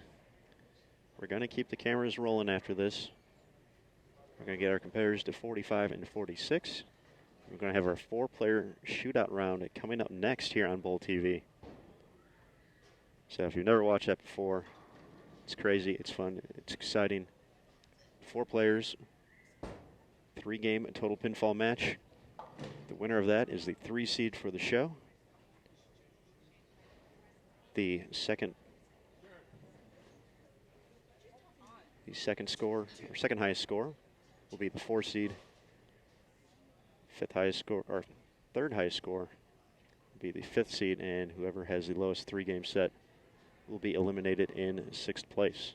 Speaker 2: we're going to keep the cameras rolling after this. We're going to get our competitors to 45 and 46. We're going to have our 4-player shootout round coming up next here on Bowl TV. So if you've never watched that before, it's crazy, it's fun, it's exciting. 4 players, 3-game total pinfall match. The winner of that is the 3 seed for the show. The second highest score will be the 4 seed. 5th highest score, or 3rd highest score will be the 5th seed, and whoever has the lowest 3-game set will be eliminated in 6th place.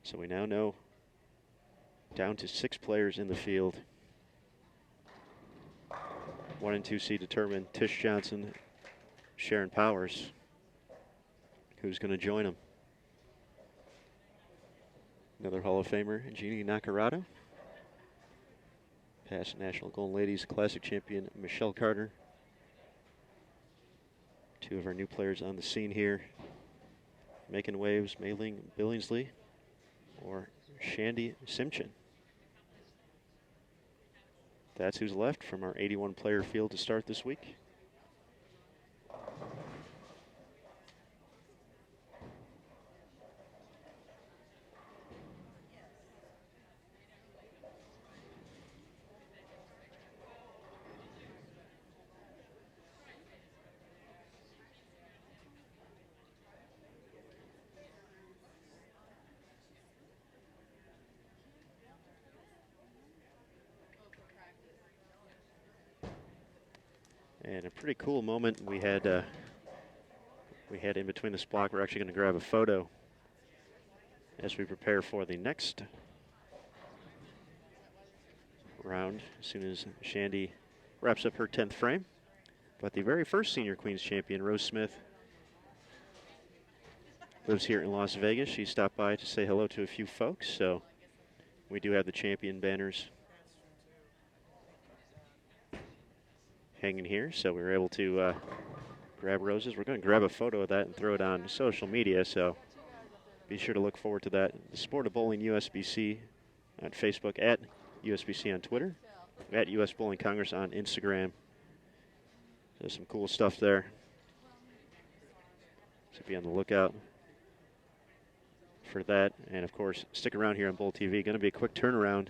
Speaker 2: So we now know down to 6 players in the field. 1 and 2 seed determined. Tish Johnson, Sharon Powers. Who's going to join them? Another Hall of Famer, Jeannie Nakarado. Past National Golden Ladies Classic champion, Michelle Carter. 2 of our new players on the scene here. Making waves, Mei-Ling Billingsley or Shandy Simpchin. That's who's left from our 81-player field to start this week. And a pretty cool moment we had in between this block. We're actually going to grab a photo as we prepare for the next round as soon as Shandy wraps up her 10th frame. But the very first Senior Queens champion, Rose Smith, lives here in Las Vegas. She stopped by to say hello to a few folks, so we do have the champion banners hanging here, so we were able to grab Rose's. We're going to grab a photo of that and throw it on social media, so be sure to look forward to that. The Sport of Bowling USBC on Facebook, at USBC on Twitter, at US Bowling Congress on Instagram. There's some cool stuff there, so be on the lookout for that. And of course, stick around here on Bowl TV. Going to be a quick turnaround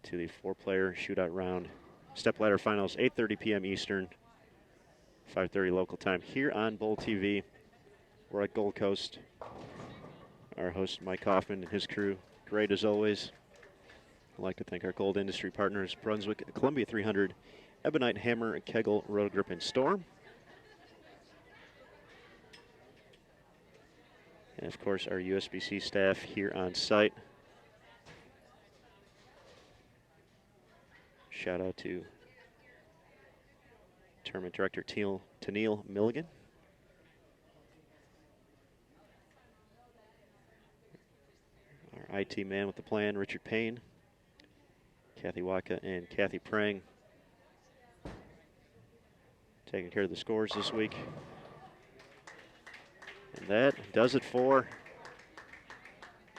Speaker 2: to the 4-player shootout round. Stepladder finals, 8:30 p.m. Eastern, 5:30 local time here on Bowl TV. We're at Gold Coast. Our host, Mike Hoffman, and his crew, great as always. I'd like to thank our gold industry partners, Brunswick, Columbia 300, Ebonite Hammer, Kegel, Road Grip, and Storm. And of course, our USBC staff here on site. Shout out to Tournament Director Tennille Milligan. Our IT man with the plan, Richard Payne. Kathy Waka and Kathy Prang taking care of the scores this week. And that does it for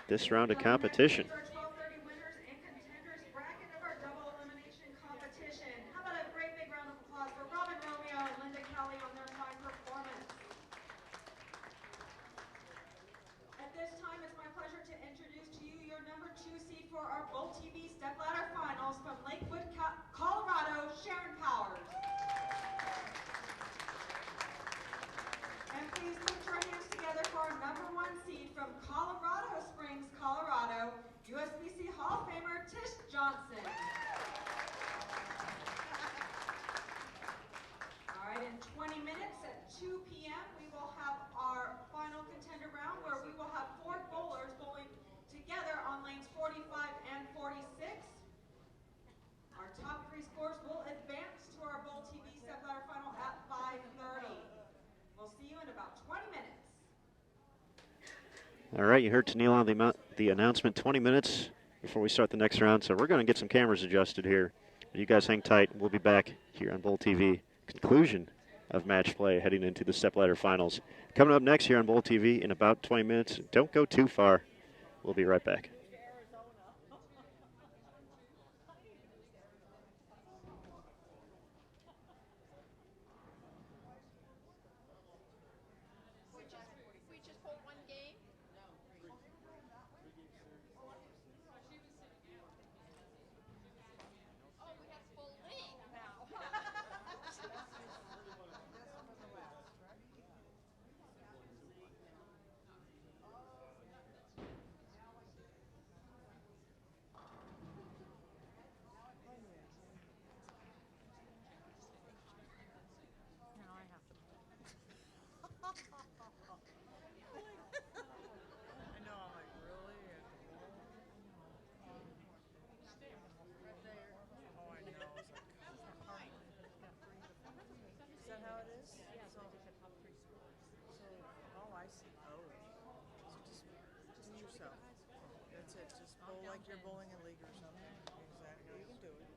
Speaker 2: this round of competition.
Speaker 1: Our 12:30 winners and contenders bracket of our double elimination competition. How about a great big round of applause for Robin Romeo and Linda Kelly on their fine performance. At this time, it's my pleasure to introduce to you your number 2 seed for our Bolt TV stepladder finals from Lakewood, Colorado, Sharon Powers. And please put your hands together for our number 1 seed from Colorado Springs, Colorado, USBC Hall of Famer Tish Johnson. All right, in 20 minutes at 2 p.m., we will have our final contender round where we will have 4 bowlers bowling together on lanes 45 and 46. Our top 3 scores will advance to our Bowl TV stepladder final at 5:30. We'll see you in about 20 minutes.
Speaker 2: All right, you heard Tennille on the announcement 20 minutes before we start the next round, so we're going to get some cameras adjusted here. You guys hang tight. We'll be back here on Bowl TV. Conclusion of match play heading into the stepladder finals. Coming up next here on Bowl TV in about 20 minutes. Don't go too far. We'll be right back.
Speaker 3: Like you're bowling in league or something. Exactly. You can do it.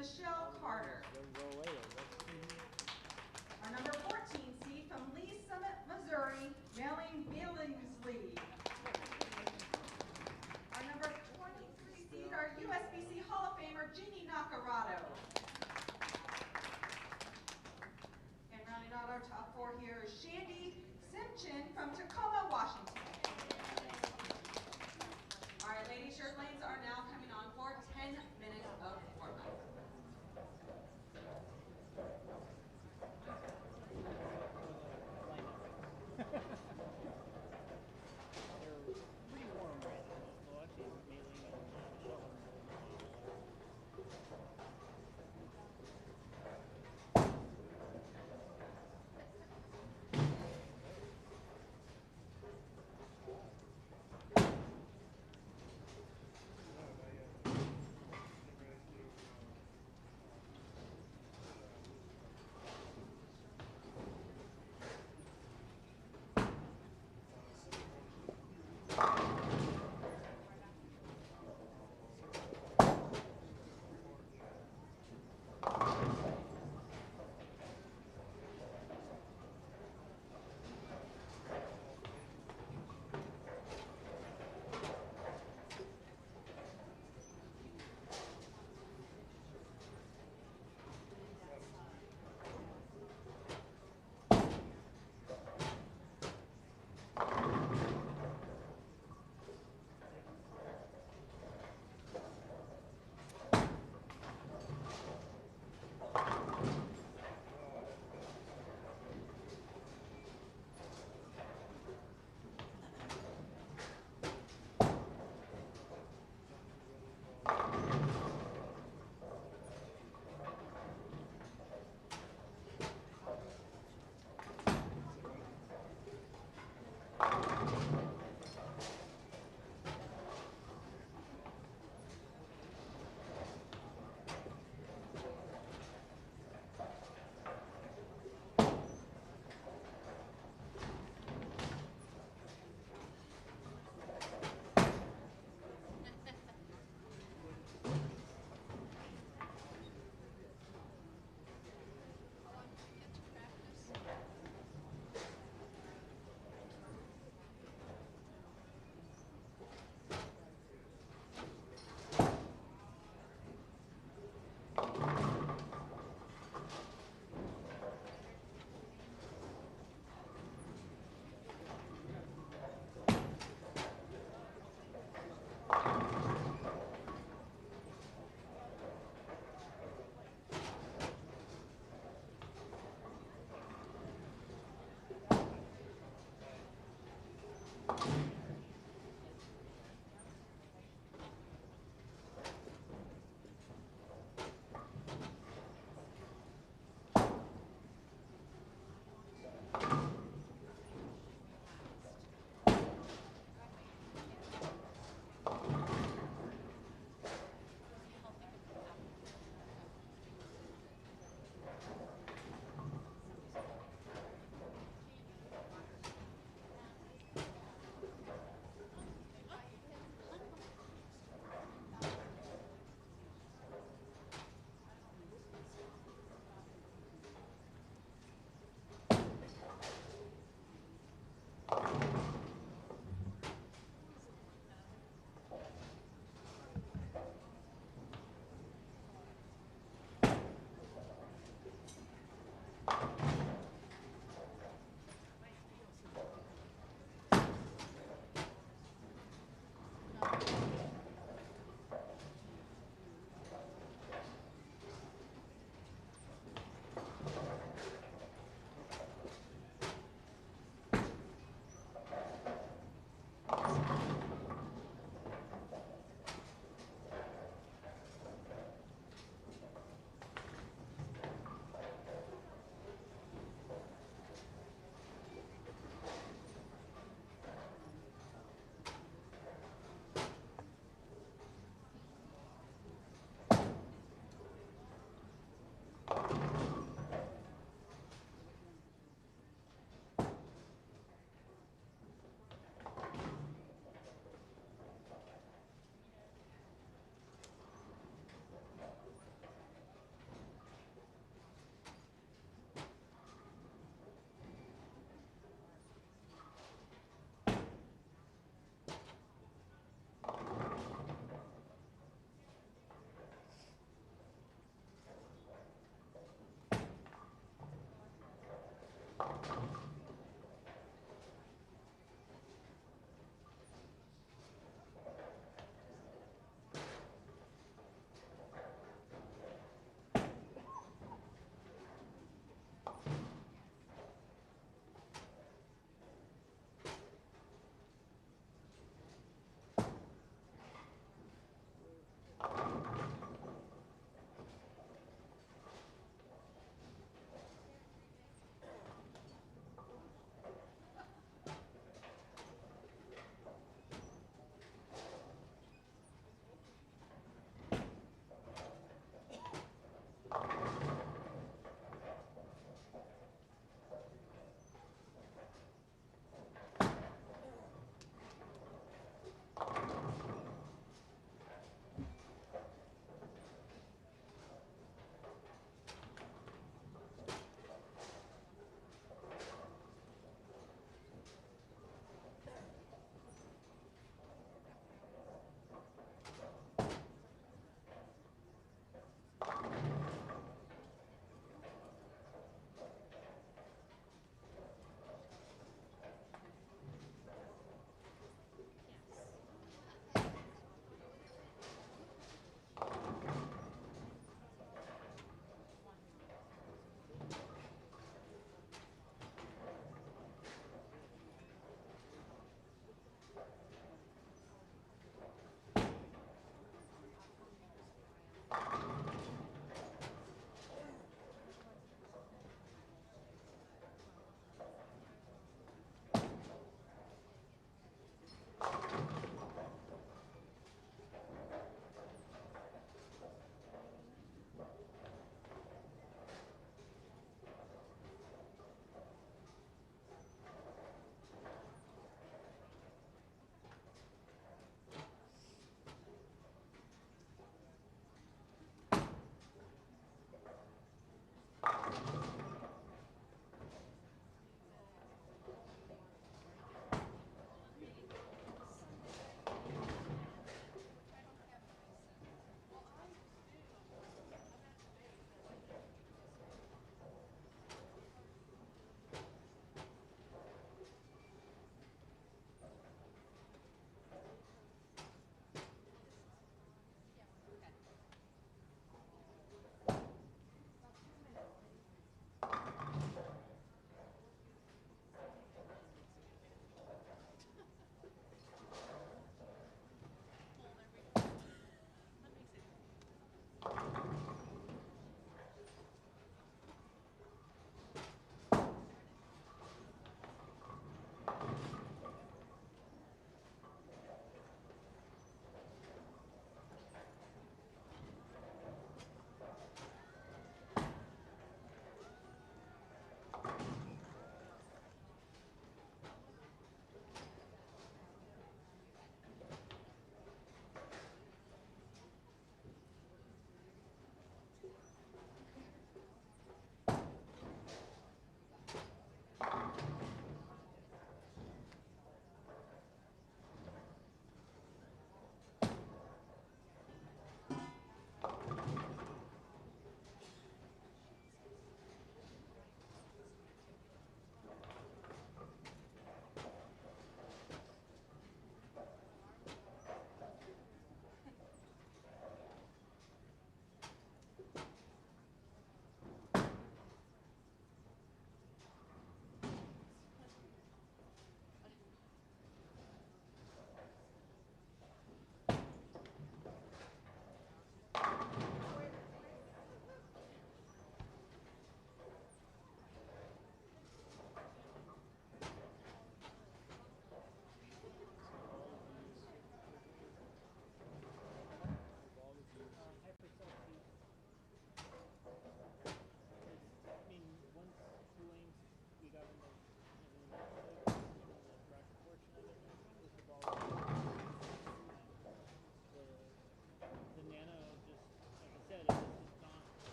Speaker 1: Michelle Carter. Our number 14 seed from Lee Summit, Missouri, Melanie Billingsley. Our number 23 seed, our USBC Hall of Famer, Jeannie Nacarado. And rounding out our top four here is Shandy Simpchin from Tacoma, Washington. All right, ladies, your lanes are now coming on for 10 minutes of warm-up.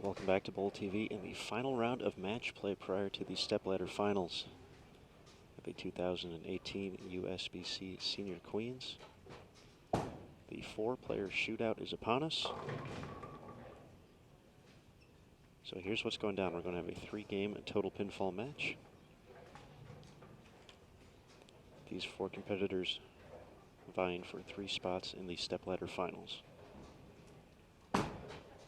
Speaker 2: Welcome back to Bowl TV in the final round of match play prior to the stepladder finals of the 2018 USBC Senior Queens. The 4-player shootout is upon us. So here's what's going down. We're going to have a 3-game total pinfall match. These 4 competitors vying for 3 spots in the stepladder finals.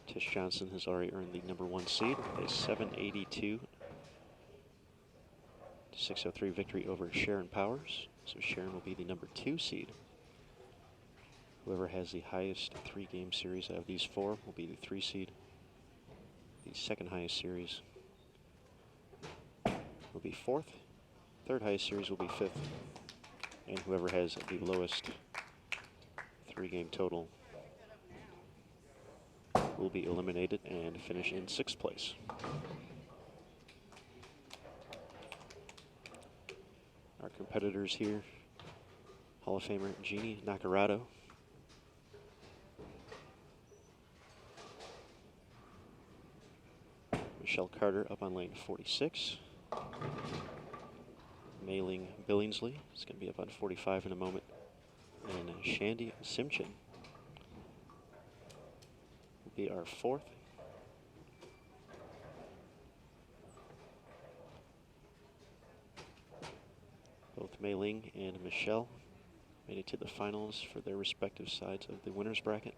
Speaker 2: Tish Johnson has already earned the #1 seed with a 782-603 victory over Sharon Powers. So Sharon will be the #2 seed. Whoever has the highest 3-game series out of these 4 will be the 3 seed. The second highest series will be 4th. Third highest series will be 5th. And whoever has the lowest 3-game total will be eliminated and finish in 6th place. Our competitors here, Hall of Famer Jeannie Nacarado, Michelle Carter up on lane 46, Mei-Ling Billingsley is going to be up on 45 in a moment, and Shandy Simchin will be our 4th. Both Mei-Ling and Michelle made it to the finals for their respective sides of the winner's bracket.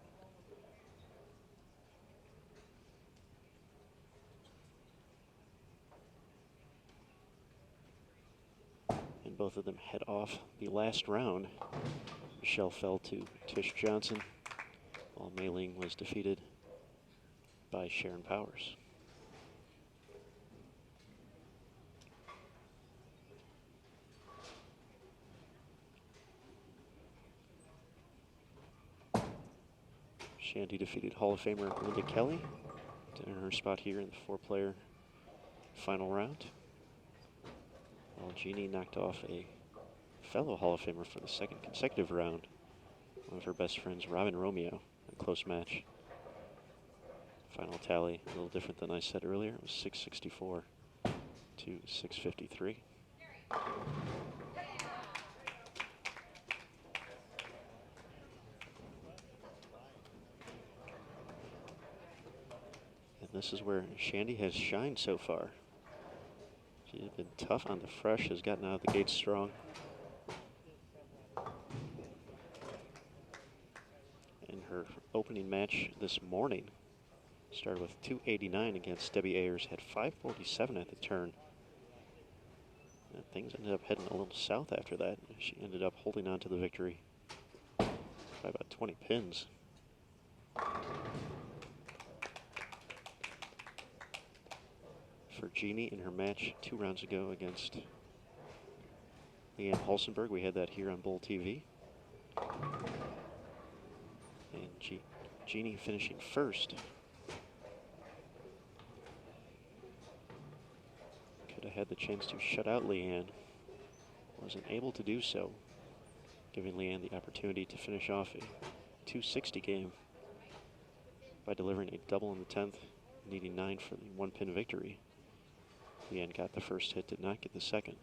Speaker 2: And both of them head off the last round. Michelle fell to Tish Johnson, while Mei-Ling was defeated by Sharon Powers. Shandy defeated Hall of Famer Linda Kelly to earn her spot here in the 4-player final round, while Jeannie knocked off a fellow Hall of Famer for the 2nd consecutive round, one of her best friends, Robin Romeo, a close match. Final tally, a little different than I said earlier. It was 664 to 653. And this is where Shandy has shined so far. She's been tough on the fresh, has gotten out of the gate strong. In her opening match this morning, started with 289 against Debbie Ayers, had 547 at the turn. And things ended up heading a little south after that. She ended up holding on to the victory by about 20 pins. For Jeannie in her match 2 rounds ago against Leanne Hulsenberg, we had that here on Bowl TV. And Jeannie finishing first. Could have had the chance to shut out Leanne. Wasn't able to do so, giving Leanne the opportunity to finish off a 260 game by delivering a double in the 10th, needing 9 for the 1-pin victory. Leanne got the first hit, did not get the second.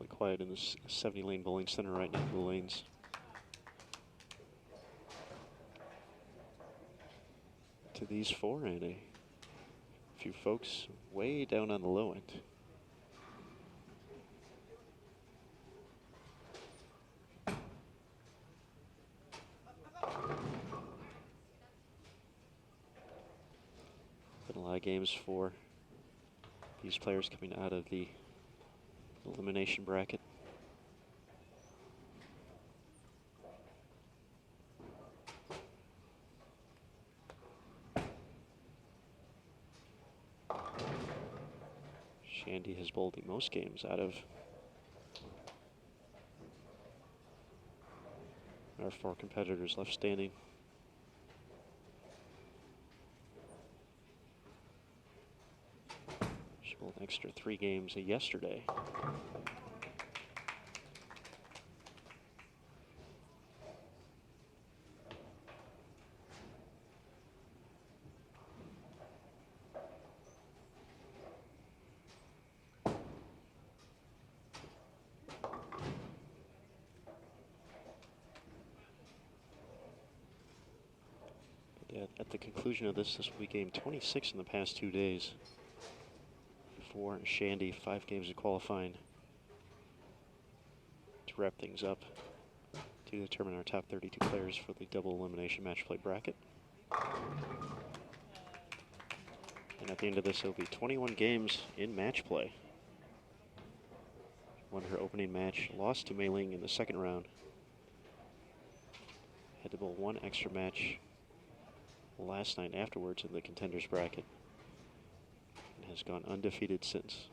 Speaker 2: Quiet in this 70-lane bowling center right now, the lanes. To these 4 and a few folks way down on the low end. Been a lot of games for these players coming out of the elimination bracket. Shandy has bowled the most games out of our 4 competitors left standing. She bowled an extra 3 games yesterday. At the conclusion of this will be game 26 in the past 2 days for Shandy. 5 games of qualifying to wrap things up to determine our top 32 players for the double elimination match play bracket. And at the end of this, it'll be 21 games in match play. Won her opening match, lost to Mei Ling in the second round. Had to bowl 1 extra match last night afterwards in the contenders bracket, and has gone undefeated since.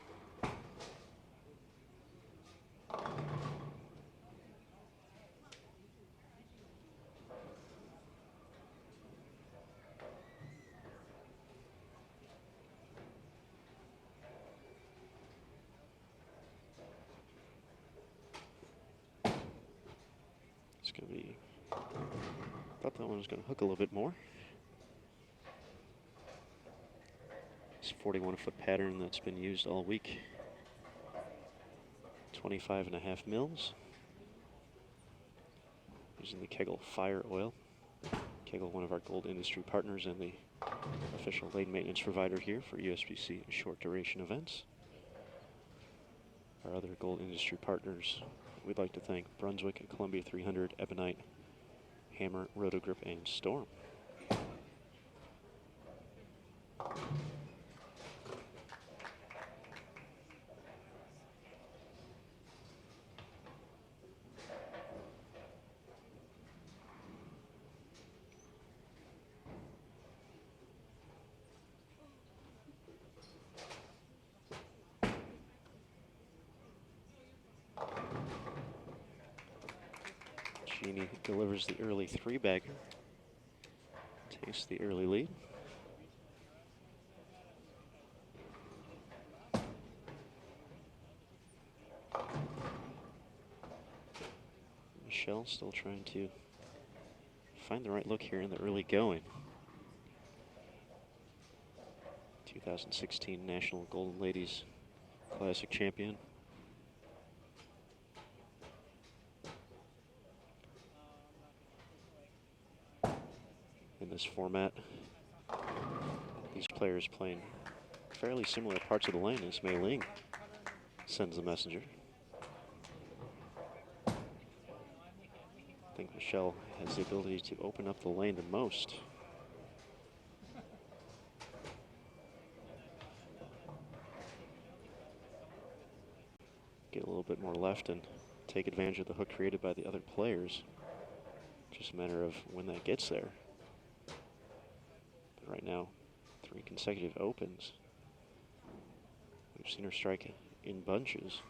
Speaker 2: It's going to be, thought that one was going to hook a little bit more. 41-foot pattern that's been used all week. 25.5 mils. Using the Kegel Fire Oil. Kegel, one of our gold industry partners and the official lane maintenance provider here for USBC short duration events. Our other gold industry partners, we'd like to thank Brunswick, Columbia 300, Ebonite, Hammer, Rotogrip, and Storm. Genie delivers the early 3-bagger. Takes the early lead. Michelle still trying to find the right look here in the early going. 2016 National Golden Ladies Classic champion. In this format, these players playing fairly similar parts of the lane as Mei Ling sends the messenger. I think Michelle has the ability to open up the lane the most. Get a little bit more left and take advantage of the hook created by the other players. Just a matter of when that gets there. But right now, 3 consecutive opens. We've seen her strike in bunches.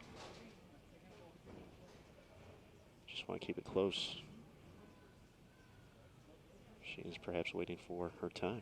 Speaker 2: Just want to keep it close. She is perhaps waiting for her time.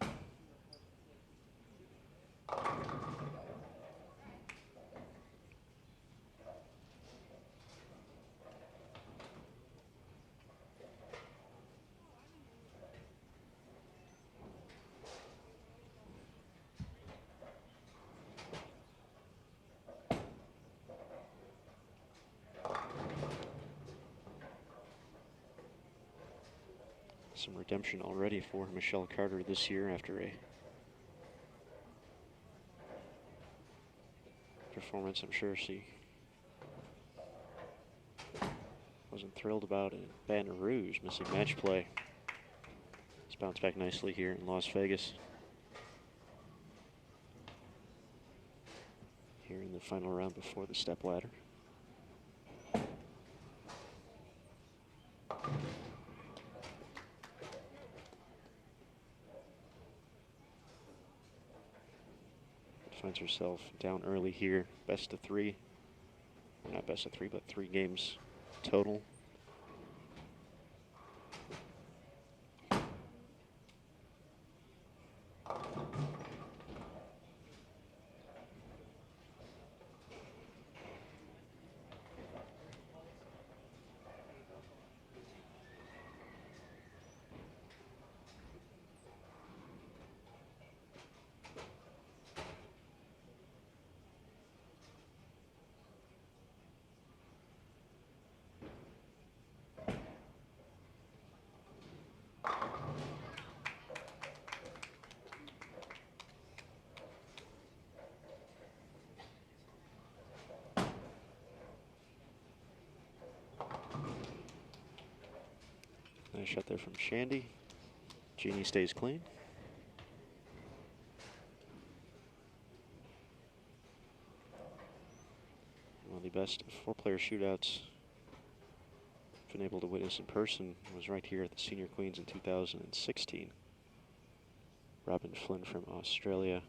Speaker 2: Some redemption already for Michelle Carter this year after a performance I'm sure she wasn't thrilled about in Baton Rouge, missing match play. It's bounced back nicely here in Las Vegas. Here in the final round before the step ladder. finds herself down early here. Best of three. Not best of three, but 3 games total. Nice shot there from Shandy. Jeannie stays clean. One of the best 4-player shootouts I've been able to witness in person was right here at the Senior Queens in 2016. Robin Flynn from Australia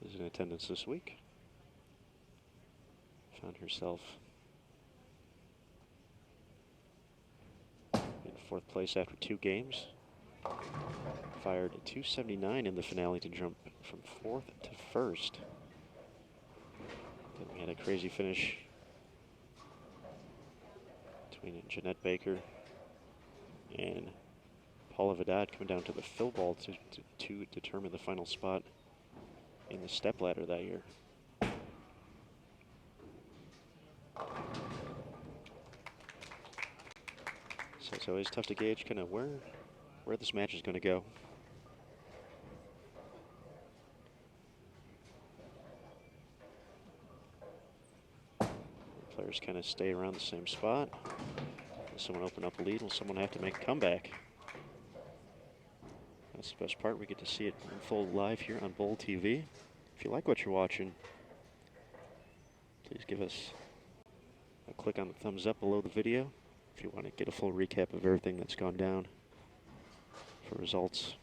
Speaker 2: is in attendance this week. Found herself in 4th place after 2 games. Fired a 279 in the finale to jump from 4th to 1st. Then we had a crazy finish between Jeanette Baker and Paula Vidal coming down to the fill ball to determine the final spot in the stepladder that year. So it's always tough to gauge kind of where this match is going to go. Players kind of stay around the same spot. Will someone open up a lead? Will someone have to make a comeback? That's the best part. We get to see it unfold live here on Bowl TV. If you like what you're watching, please give us a click on the thumbs up below the video if you want to get a full recap of everything that's gone down for results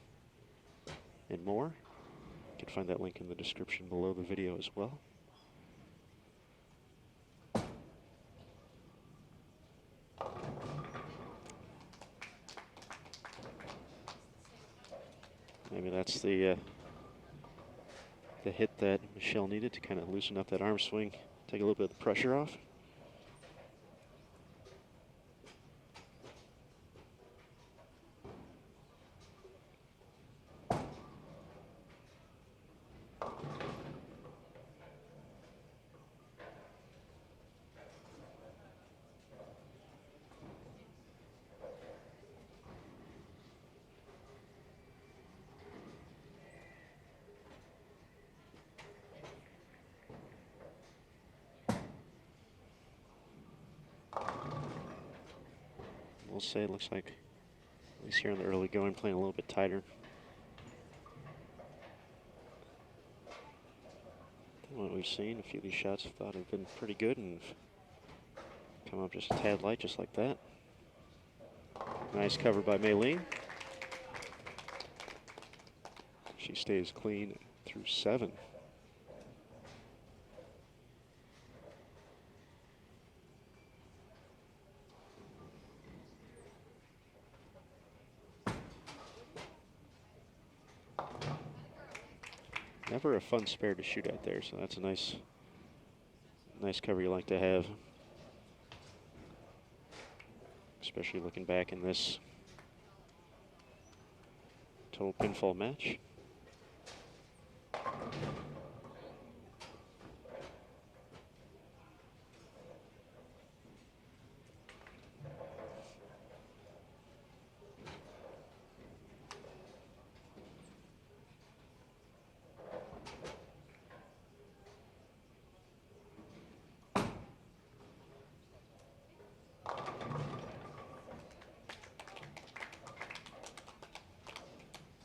Speaker 2: and more. You can find that link in the description below the video as well. Maybe that's the hit that Michelle needed to kind of loosen up that arm swing, take a little bit of the pressure off. We'll say it looks like, at least here in the early going, playing a little bit tighter than what we've seen. A few of these shots I thought have been pretty good and come up just a tad light, just like that. Nice cover by Maylene. She stays clean through 7. Never a fun spare to shoot out there, so that's a nice cover you like to have. Especially looking back in this total pinfall match.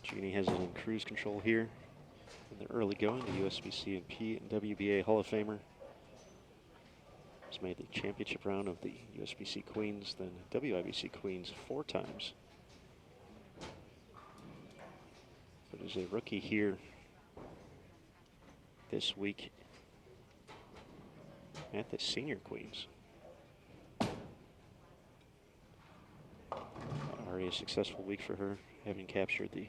Speaker 2: Jeannie has it in cruise control here in the early going. The USBC and WBA Hall of Famer has made the championship round of the USBC Queens, then WIBC Queens 4 times. But as a rookie here this week at the Senior Queens. Already a successful week for her, having captured the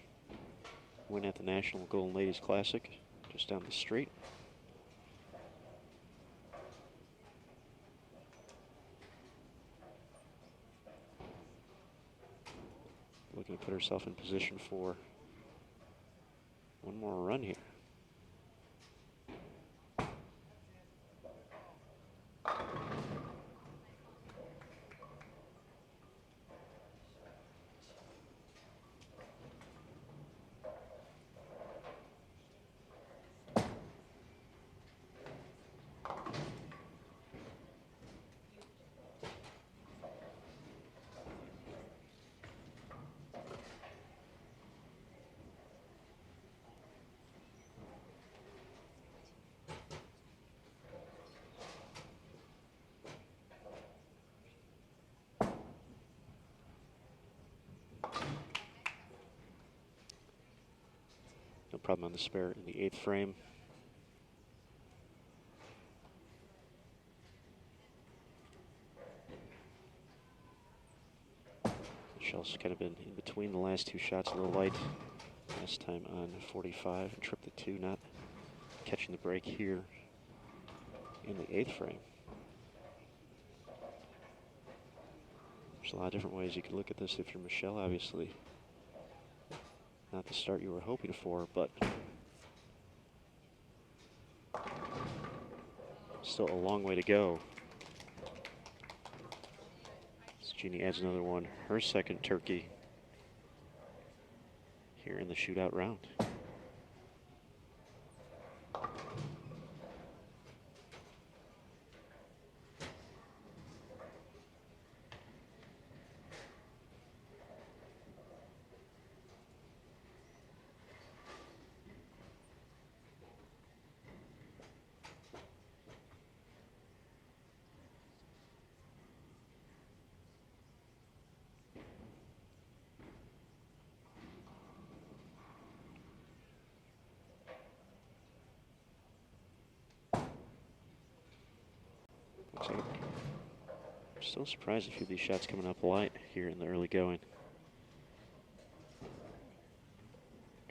Speaker 2: win at the National Golden Ladies Classic just down the street. Looking to put herself in position for one more run here. No problem on the spare in the 8th frame. Michelle's kind of been in between the last two shots, a little light. Last time on 45 and tripped the 2, not catching the break here in the 8th frame. There's a lot of different ways you can look at this if you're Michelle, obviously. Not the start you were hoping for, but still a long way to go. As Jeannie adds another one, her second turkey here in the shootout round. I'm still surprised a few of these shots coming up light here in the early going.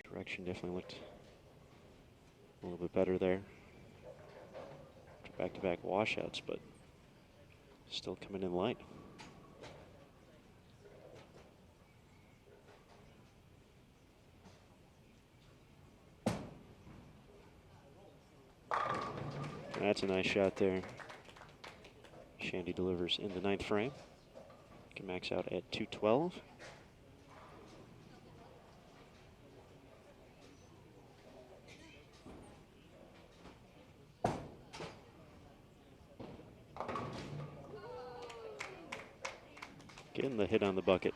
Speaker 2: Direction definitely looked a little bit better there. Back-to-back washouts, but still coming in light. That's a nice shot there. Shandy delivers in the 9th frame. Can max out at 212. Getting the hit on the bucket.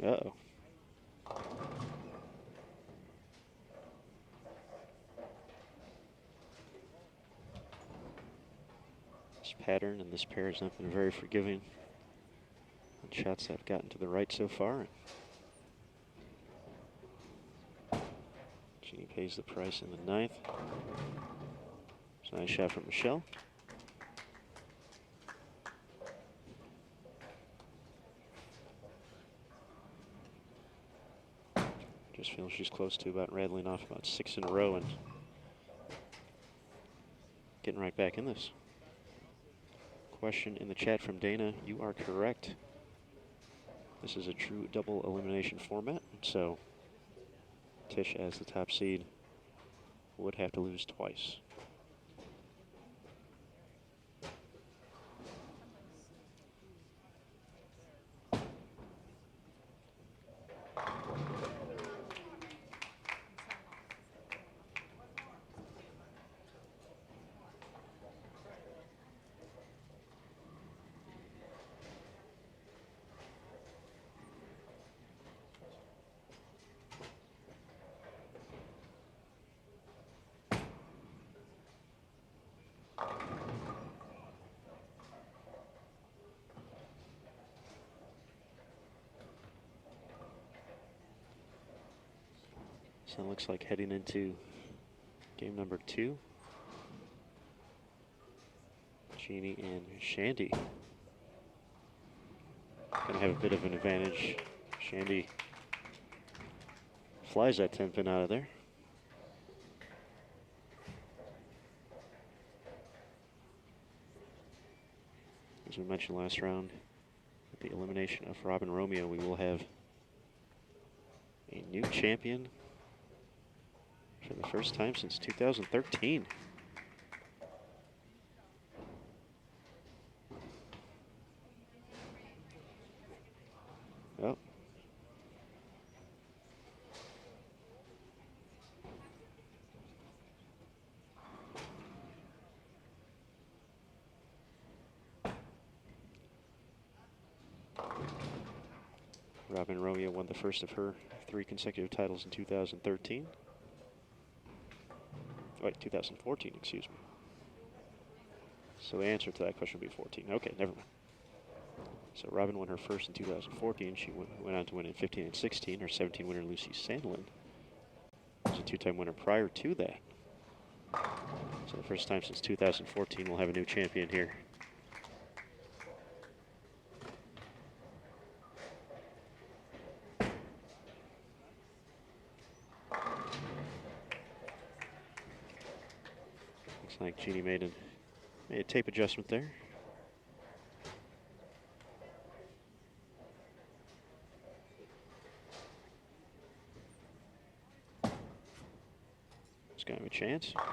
Speaker 2: Uh-oh. This pattern and this pair has not been very forgiving on shots that have gotten to the right so far. Jeannie pays the price in the 9th. It's a nice shot from Michelle. Just feels she's close to about rattling off about 6 in a row and getting right back in this. Question in the chat from Dana. You are correct. This is a true double elimination format, so Tish, as the top seed, would have to lose twice. So it looks like heading into game number 2. Jeannie and Shandy gonna have a bit of an advantage. Shandy flies that 10 pin out of there. As we mentioned last round, with the elimination of Robin Romeo, we will have a new champion for the first time since 2013. Oh. Robin Romeo won the first of her 3 consecutive titles in 2013. Wait, 2014, excuse me. So the answer to that question would be 14. Okay, never mind. So Robin won her first in 2014. She went on to win in 15 and 16. Her 17 winner, Lucy Sandlin, was a 2-time winner prior to that. So the first time since 2014, we'll have a new champion here. Looks like Jeannie made a tape adjustment there. It's going to have a chance. All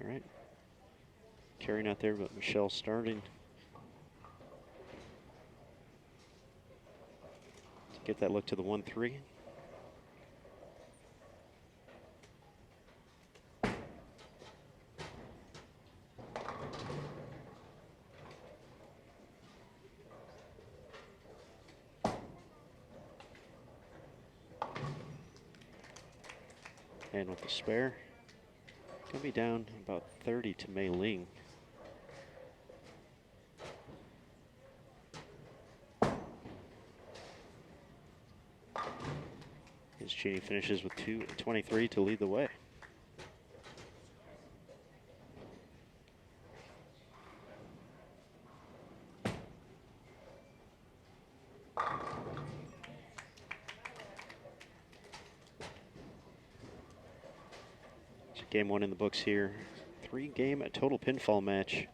Speaker 2: right. Carrying out there, but Michelle starting to get that look to the 1-3. And with the spare, gonna be down about 30 to Mei Ling. As Jeannie finishes with 2:23 to lead the way. Game 1 in the books here. 3-game total pinfall match.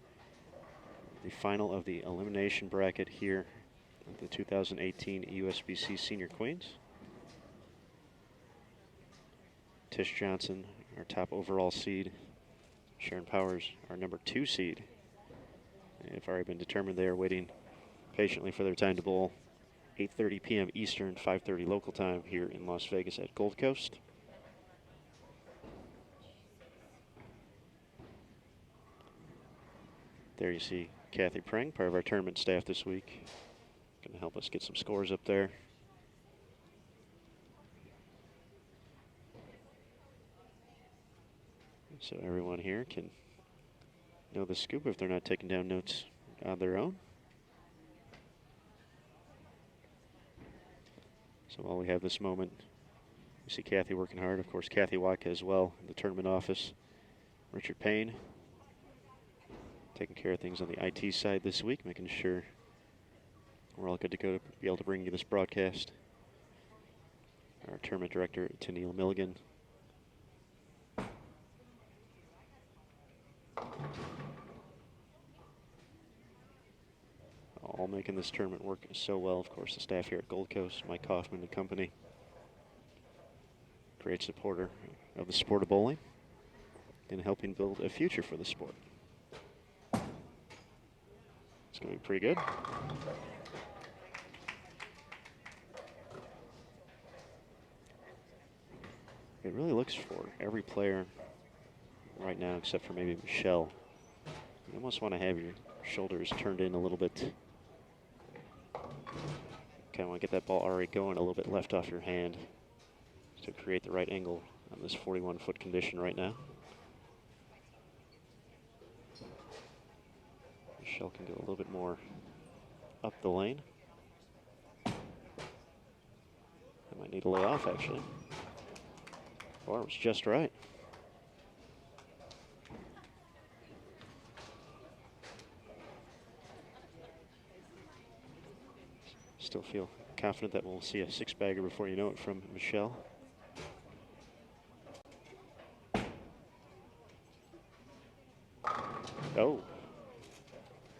Speaker 2: The final of the elimination bracket here at the 2018 USBC Senior Queens. Tish Johnson, our top overall seed. Sharon Powers, our number 2 seed. They've already been determined. They are waiting patiently for their time to bowl. 8:30 p.m. Eastern, 5:30 local time here in Las Vegas at Gold Coast. There you see Kathy Preng, part of our tournament staff this week. Going to help us get some scores up there. So everyone here can know the scoop if they're not taking down notes on their own. So while we have this moment, we see Kathy working hard. Of course, Kathy Watka as well in the tournament office. Richard Payne taking care of things on the IT side this week, making sure we're all good to go to be able to bring you this broadcast. Our tournament director, Tennille Milligan. All making this tournament work so well. Of course, the staff here at Gold Coast, Mike Kaufman and company. Great supporter of the sport of bowling and helping build a future for the sport. It's going to be pretty good. It really looks for every player right now, except for maybe Michelle. You almost want to have your shoulders turned in a little bit. Kind of want to get that ball already going a little bit left off your hand to create the right angle on this 41-foot condition right now. Michelle can go a little bit more up the lane. That might Might need to lay off, actually. Or it was just right. Still feel confident that we'll see a six-bagger before you know it from Michelle. Oh.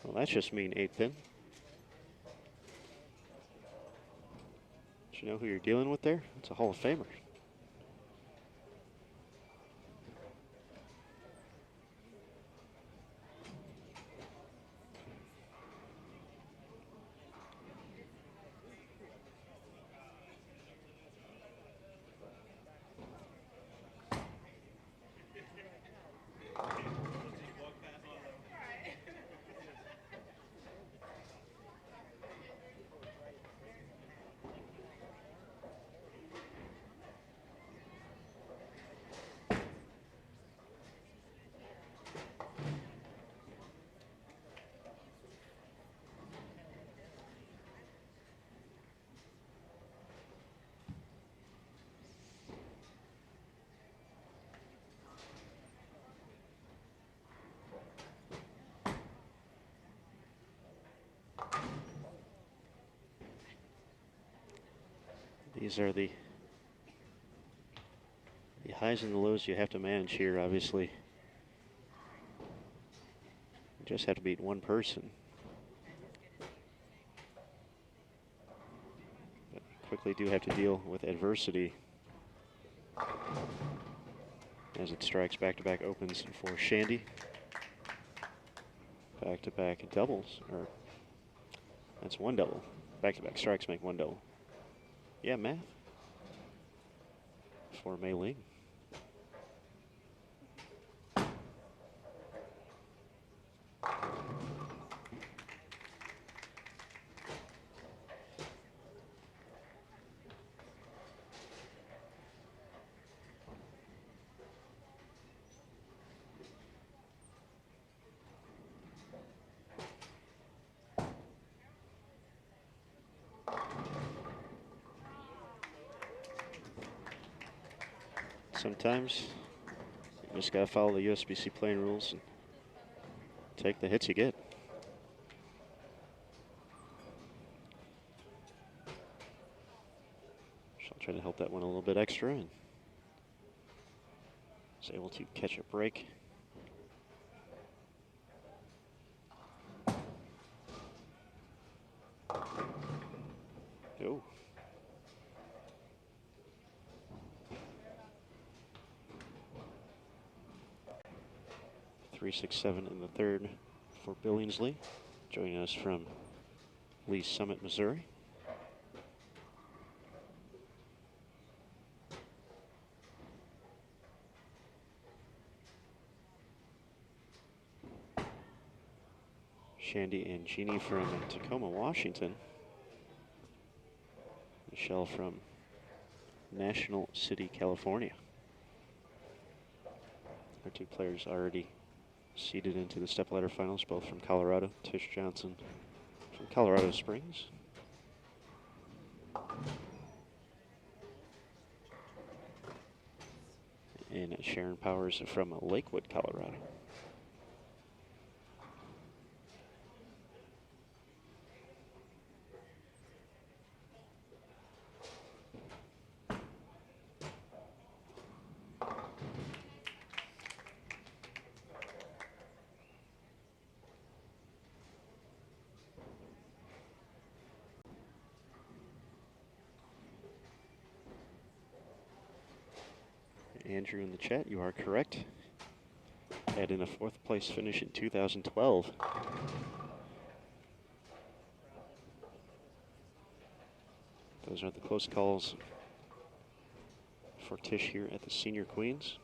Speaker 2: Well, that's just mean 8-pin. Do you know who you're dealing with there? It's a Hall of Famer. These are the highs and the lows you have to manage here, obviously. You just have to beat one person. But you quickly do have to deal with adversity as it strikes back-to-back opens for Shandy. Back-to-back doubles, or that's one double. Back-to-back strikes make one double. Yeah, math. For Mei Ling. Sometimes you just gotta follow the USBC playing rules and take the hits you get. She'll try to help that one a little bit extra and is able to catch a break. Oh. 3-6-7 in the third for Billingsley, joining us from Lee's Summit, Missouri. Shandy and Jeannie from Tacoma, Washington. Michelle from National City, California. Our two players already seeded into the stepladder finals, both from Colorado. Tish Johnson from Colorado Springs. And Sharon Powers from Lakewood, Colorado. Andrew in the chat, you are correct. Had in a fourth place finish in 2012. Those are the close calls for Tish here at the Senior Queens.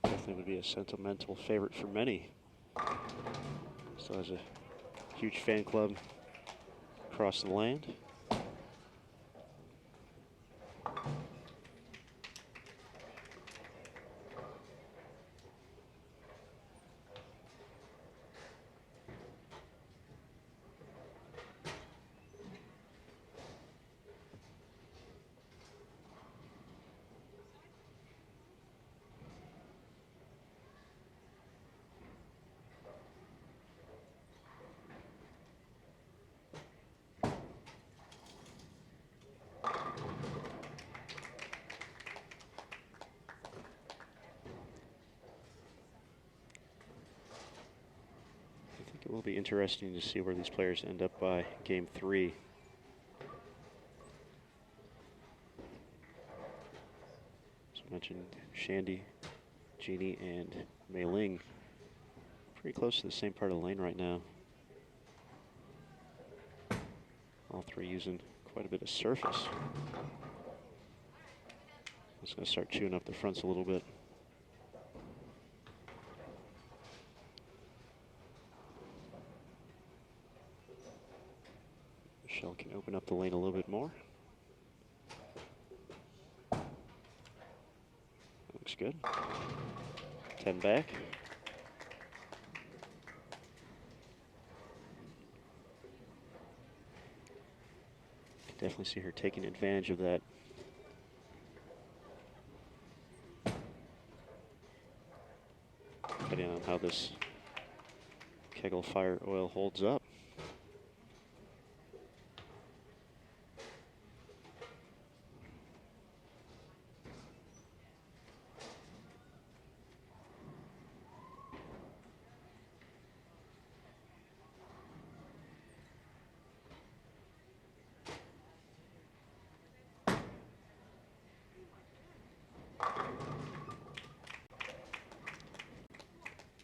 Speaker 2: Definitely would be a sentimental favorite for many. Still has a huge fan club across the land. It will be interesting to see where these players end up by game 3. As I mentioned, Shandy, Jeannie, and Mei Ling pretty close to the same part of the lane right now. All three using quite a bit of surface. It's going to start chewing up the fronts a little bit. Michelle can open up the lane a little bit more. Looks good. 10 back. Definitely see her taking advantage of that. Depending on how this Kegel fire oil holds up.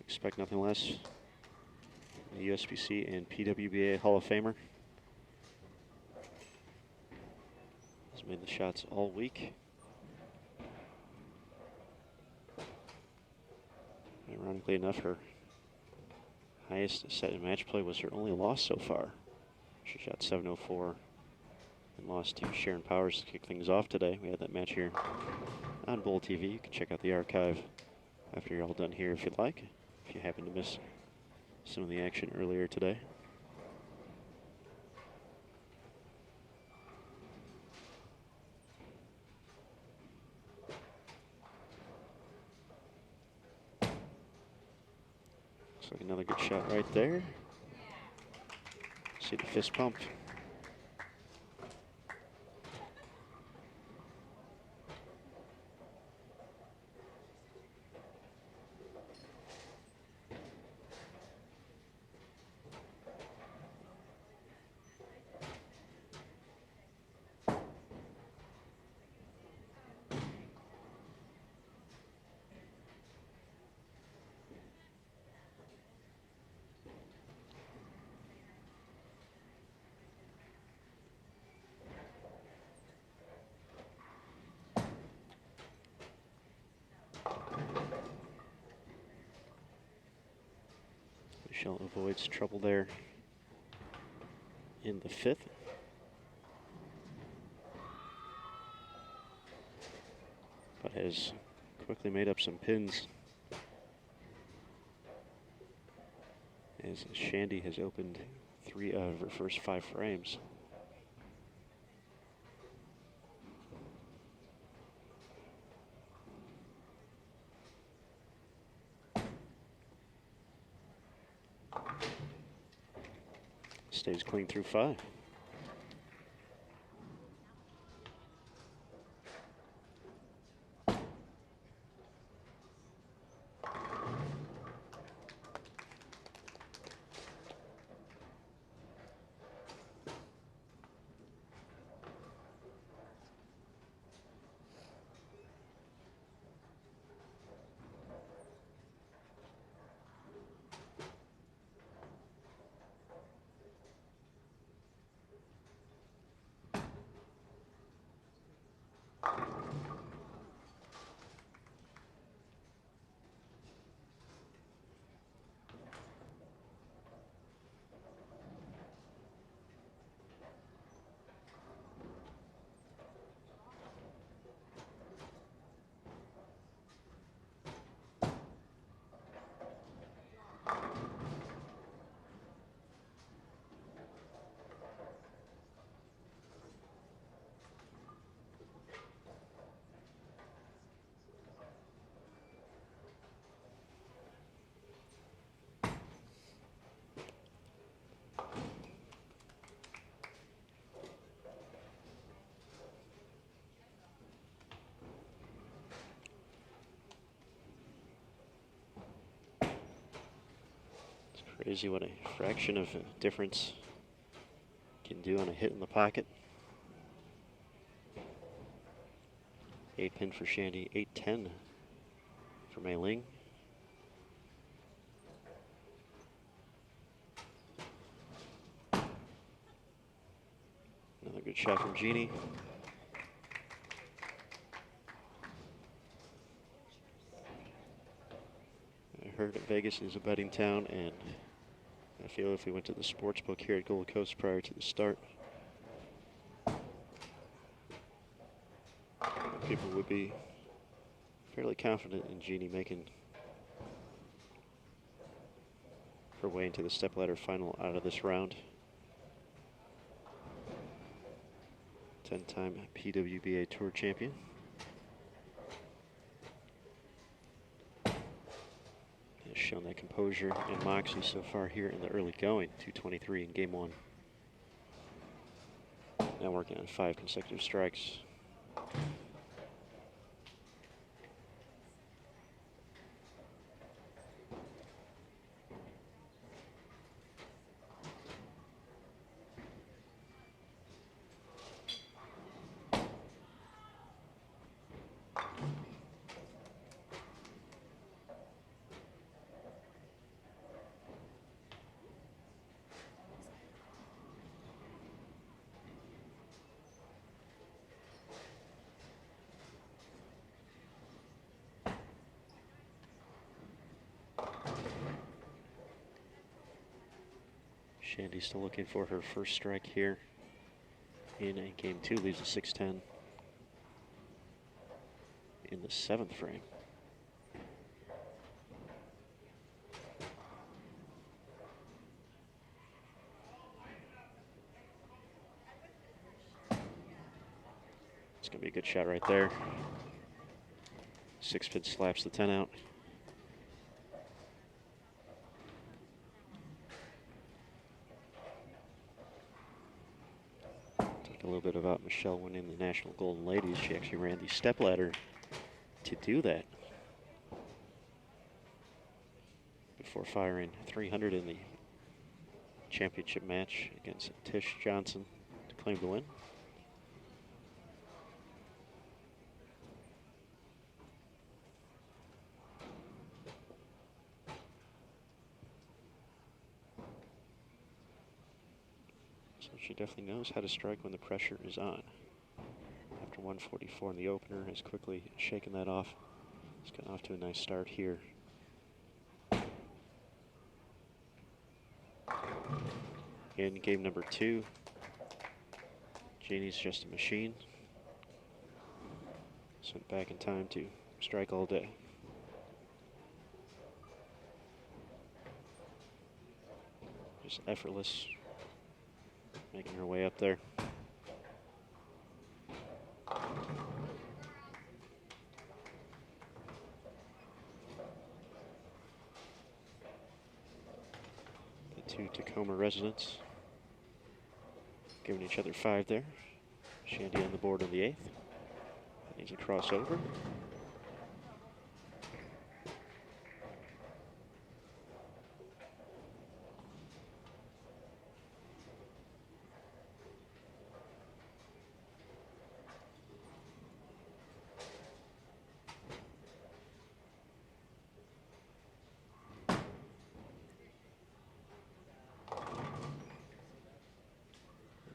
Speaker 2: Expect nothing less. The USBC and PWBA Hall of Famer. Has made the shots all week. Ironically enough, her highest set in match play was her only loss so far. She shot 704 and lost to Sharon Powers to kick things off today. We had that match here on Bowl TV. You can check out the archive after you're all done here if you'd like, if you happen to miss some of the action earlier today. Looks like another good shot right there. See the fist pump. Michelle avoids trouble there in the 5th. But has quickly made up some pins as Shandy has opened 3 out of her first 5 frames. Stays clean through 5. Crazy what a fraction of a difference can do on a hit in the pocket. 8-pin for Shandy, 8-10 for Mei Ling. Another good shot from Jeannie. I heard that Vegas is a betting town, and I feel if we went to the sports book here at Gold Coast prior to the start, people would be fairly confident in Jeannie making her way into the stepladder final out of this round. 10-time PWBA Tour champion. Has shown that composure and moxie so far here in the early going. 223 in game one. Now working on 5 consecutive strikes. Shandy still looking for her first strike here in game 2. Leaves a 6-10 in the 7th frame. It's going to be a good shot right there. 6-pin slaps the 10 out. A little bit about Michelle winning the National Golden Ladies. She actually ran the stepladder to do that before firing 300 in the championship match against Tish Johnson to claim the win. She definitely knows how to strike when the pressure is on. After 144 in the opener, has quickly shaken that off. It's gotten off to a nice start here. In game number 2, Jeannie's just a machine. Sent back in time to strike all day. Just effortless. Making her way up there. The 2 Tacoma residents giving each other 5 there. Shandy on the board on the 8th. Needs a crossover.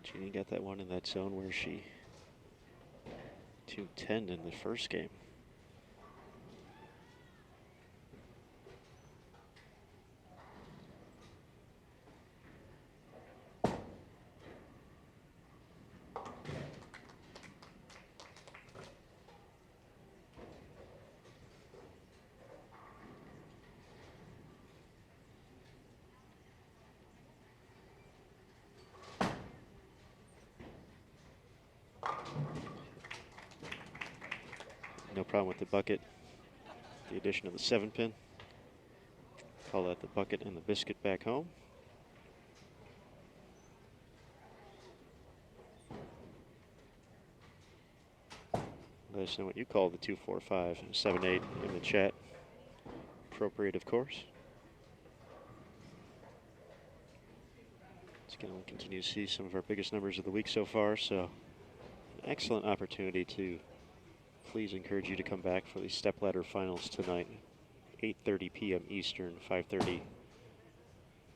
Speaker 2: Jeannie got that one in that zone where she 210 in the first game. No problem with the bucket. The addition of the 7-pin. Call that the bucket and the biscuit back home. Let us know what you call the 245 and 78 in the chat. Appropriate, of course. It's going to continue to see some of our biggest numbers of the week so far, so an excellent opportunity to please encourage you to come back for the stepladder finals tonight, 8:30 p.m. Eastern, 5:30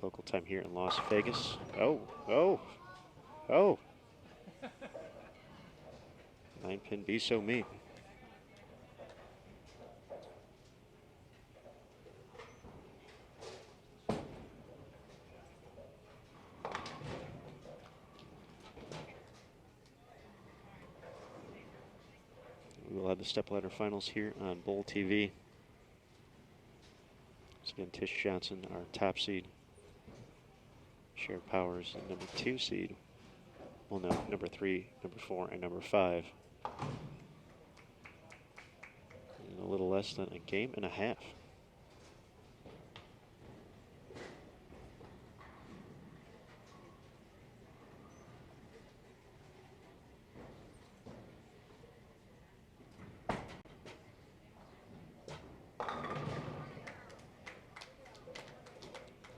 Speaker 2: local time here in Las Vegas. Oh. 9-pin be so mean. We will have the stepladder finals here on Bowl TV. So again, Tish Johnson, our top seed. Shared Powers, number 2 seed. Well, no, number 3, number 4, and number 5. In a little less than a game and a half.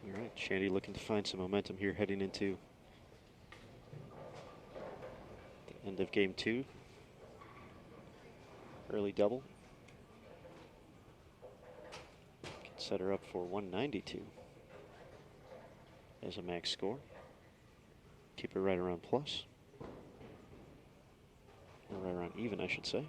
Speaker 2: All right, Shandy looking to find some momentum here heading into the end of game 2. Early double. Can set her up for 192 as a max score. Keep her right around plus. Or right around even, I should say.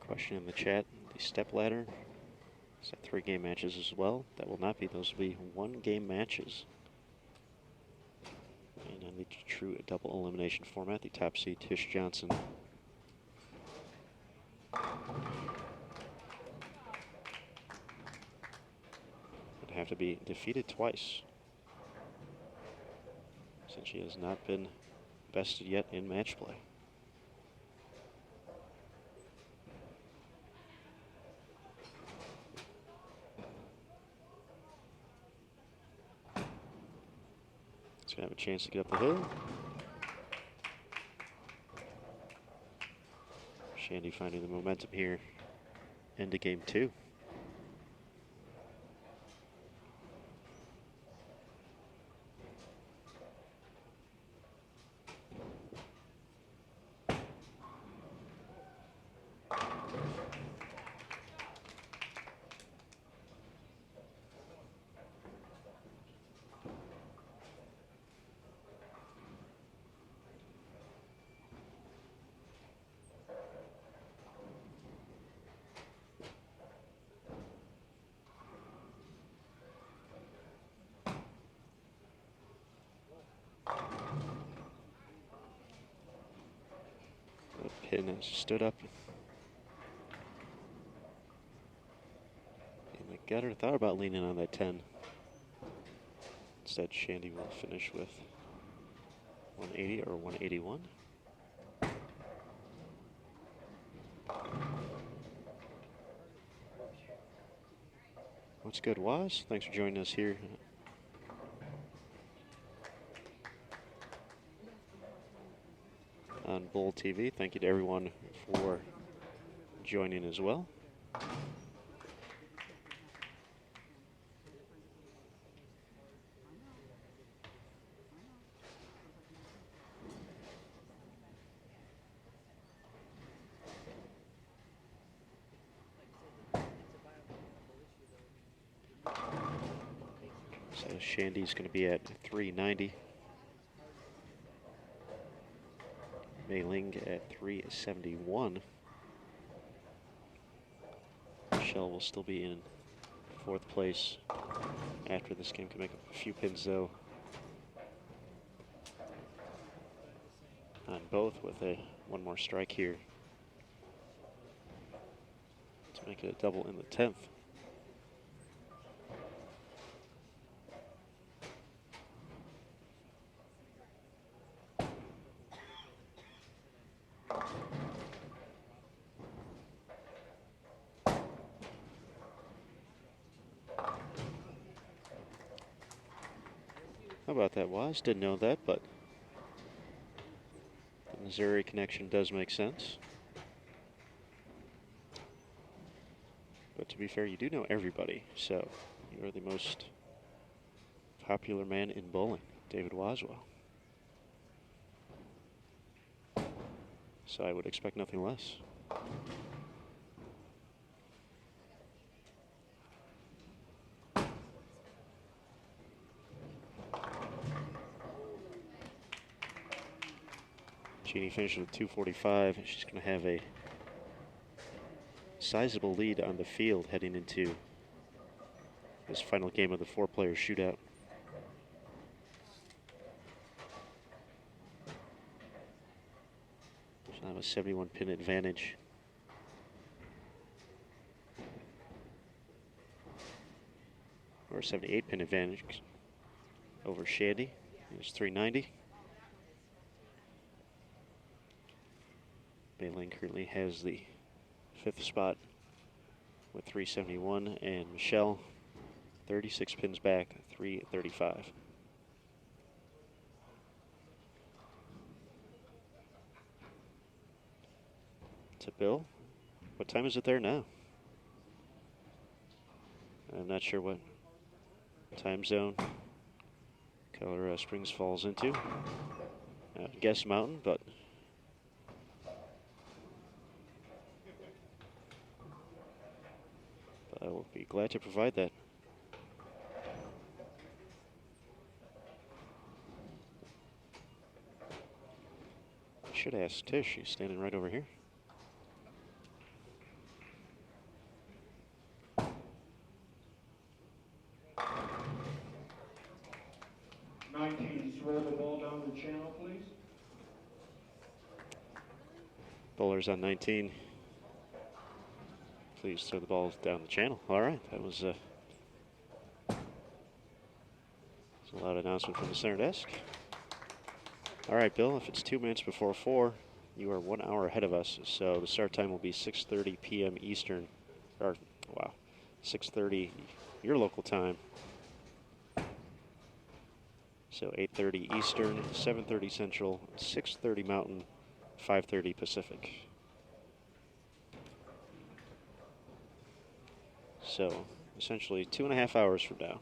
Speaker 2: Question in the chat, the step ladder is that 3-game matches as well. That will not be, those will be 1-game matches. And on the true double elimination format, the top seed Tish Johnson would have to be defeated twice, since she has not been bested yet in match play. Have a chance to get up the hill. Shandy finding the momentum here into game 2. Pin has stood up in the gutter. Thought about leaning on that 10. Instead, Shandy will finish with 180 or 181. What's good, Waz? Thanks for joining us here on Bowl TV. Thank you to everyone for joining as well. So Shandy's going to be at 390. Mei Ling at 371. Michelle will still be in 4th place after this game. Can make a few pins though. on both with one more strike here to make it a double in the 10th. How about that, Waz? Didn't know that, but the Missouri connection does make sense. But to be fair, you do know everybody, so you are the most popular man in bowling, David Waswell. So I would expect nothing less. Jeannie finishes with 245. She's going to have a sizable lead on the field heading into this final game of the 4-player shootout. She'll have a 71 pin advantage. Or a 78 pin advantage over Shandy. It's 390. Bayling currently has the 5th spot with 371, and Michelle 36 pins back, 335. To Bill, what time is it there now? I'm not sure what time zone Colorado Springs falls into. I would guess Mountain, but I will be glad to provide that. I should ask Tish. She's standing right over here.
Speaker 4: Roll the ball down the channel, please.
Speaker 2: Bowlers on 19. Please throw the ball down the channel. All right, that was a loud announcement from the center desk. All right, Bill, if it's 2 minutes before 4, you are 1 hour ahead of us. So the start time will be 6:30 p.m. Eastern, or wow, 6:30 your local time. So 8:30 Eastern, 7:30 Central, 6:30 Mountain, 5:30 Pacific. So essentially 2.5 hours from now.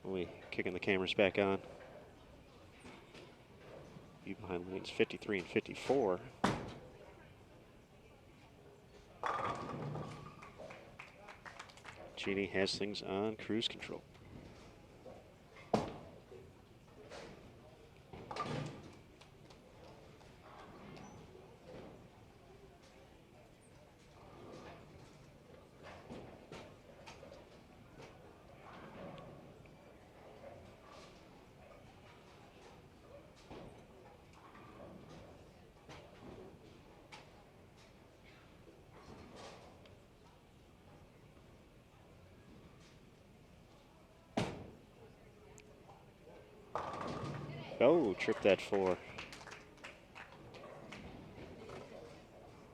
Speaker 2: We'll be kicking the cameras back on. You behind lanes 53 and 54. Jeannie has things on cruise control. Oh, tripped that 4.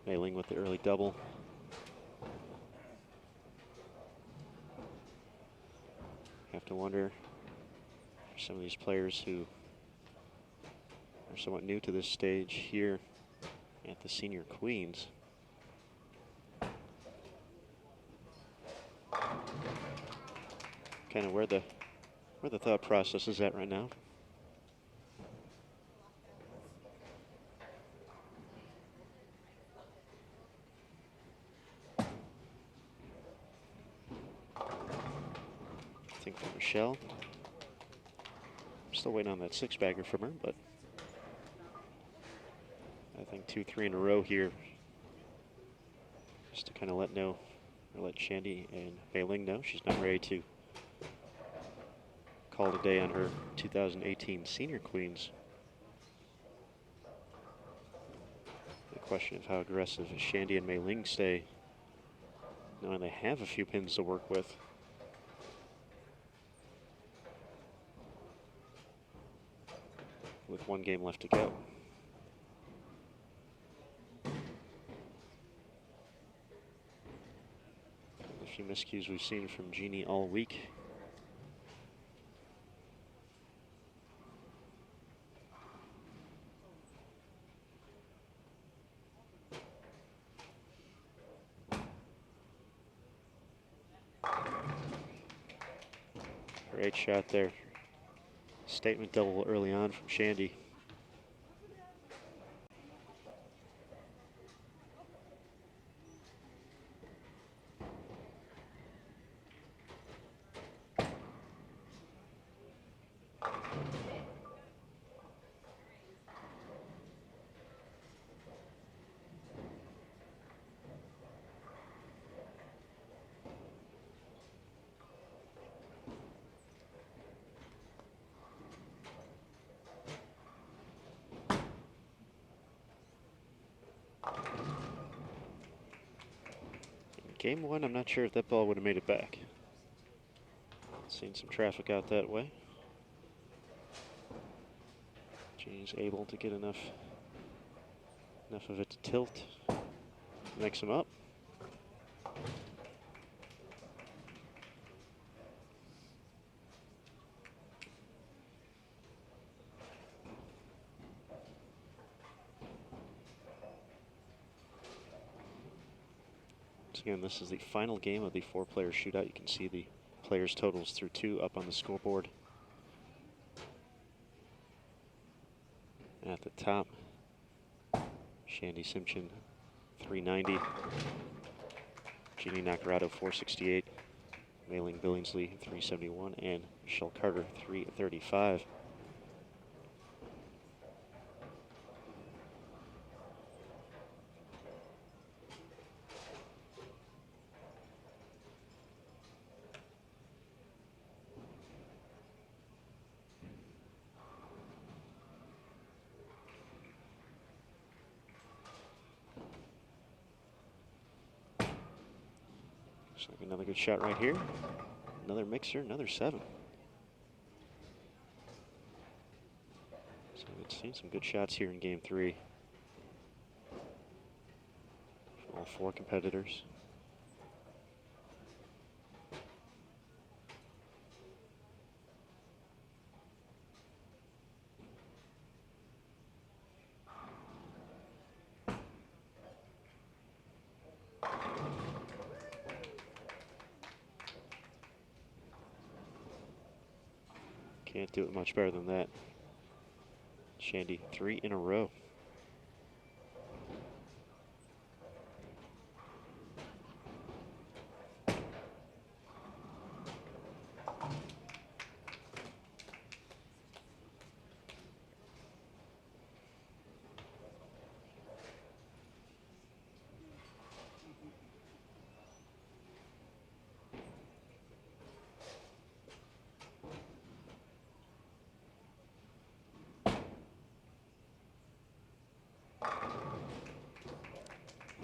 Speaker 2: Mailing with the early double. Have to wonder for some of these players who are somewhat new to this stage here at the Senior Queens. Kind of where the thought process is at right now. I think for Michelle, I'm still waiting on that 6-bagger from her, but I think 2-3 in a row here, just to kind of let Shandy and Bayling know she's not ready to call it a day on her 2018 Senior Queens Question of how aggressive Shandy and Mei Ling stay. Now they have a few pins to work with. With one game left to go. A few miscues we've seen from Jeannie all week. Great shot there. Statement double early on from Shandy. Game one, I'm not sure if that ball would have made it back. Seen some traffic out that way. Jeannie's able to get enough of it to tilt. Mix him up. Again, this is the final game of the four-player shootout. You can see the players' totals through 2 up on the scoreboard. At the top, Shandy Simpson, 390. Jeannie Nacarado, 468. Mei Ling Billingsley, 371. And Michelle Carter, 335. Looks like another good shot right here. Another mixer, another 7. So we've seen some good shots here in game 3. From all 4 competitors. Can't do it much better than that. Shandy, 3 in a row.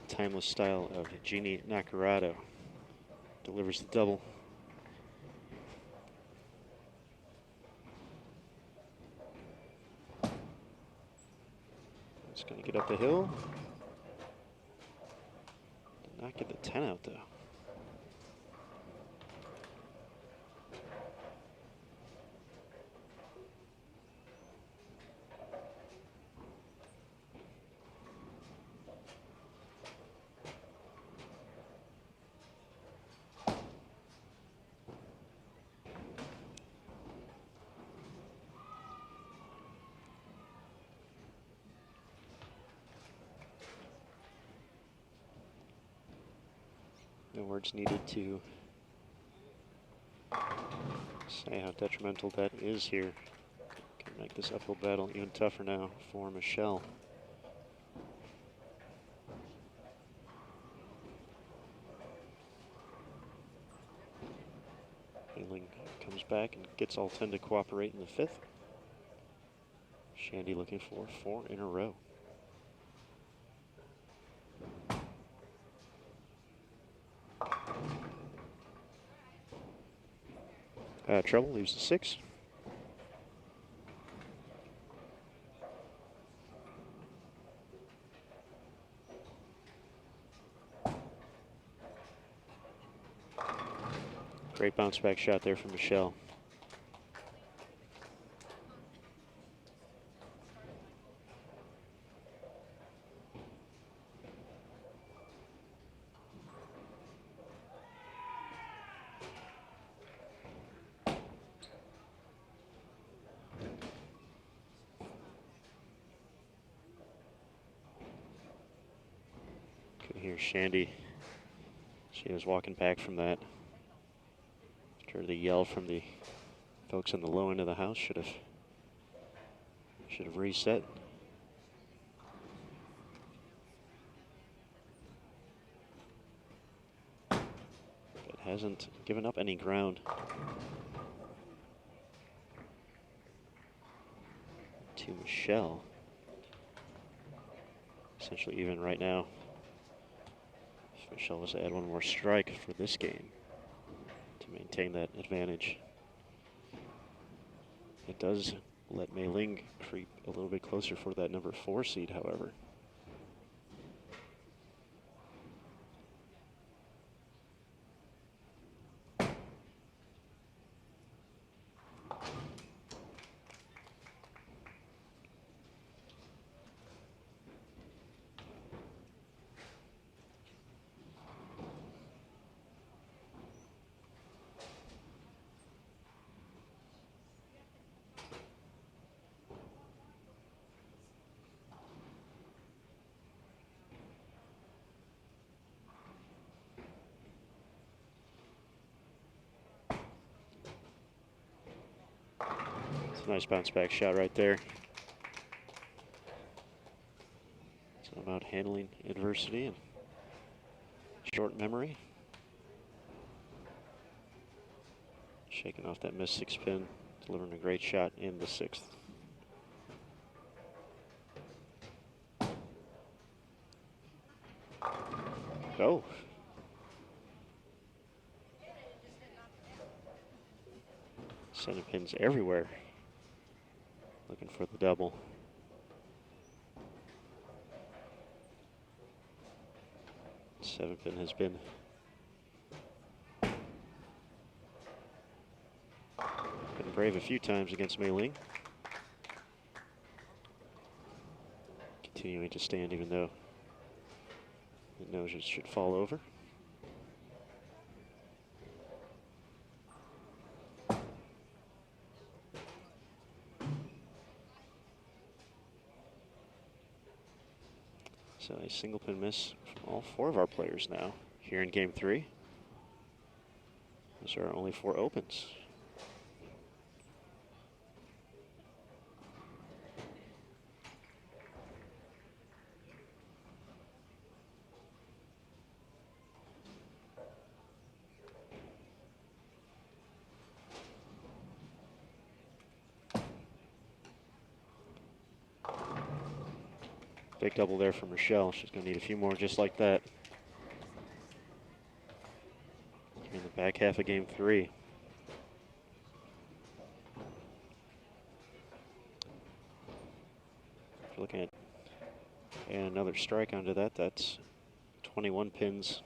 Speaker 2: Timeless style of Jeannie Nacarado delivers the double. It's going to get up the hill. Did not get the 10 out though. No words needed to say how detrimental that is here. Can make this uphill battle even tougher now for Michelle. Mei Ling comes back and gets all 10 to cooperate in the 5th. Shandy looking for 4 in a row. Treble leaves the 6. Great bounce back shot there from Michelle. Could hear Shandy. She was walking back from that. After the yell from the folks on the low end of the house, should have reset. But hasn't given up any ground. To Michelle. Essentially even right now. If Michelle was to add one more strike for this game to maintain that advantage. It does let Mei Ling creep a little bit closer for that number 4 seed, however. It's a nice bounce back shot right there. It's about handling adversity and short memory. Shaking off that missed 6 pin, delivering a great shot in the 6th. Oh. Sending pins everywhere. Looking for the double. Seven pin has been brave a few times against Mei Ling. Continuing to stand even though it knows it should fall over. So a single pin miss from all 4 of our players now here in game 3. Those are our only 4 opens. Big double there from Rochelle. She's going to need a few more just like that in the back half of game 3. If you're looking at and another strike onto that, that's 21 pins.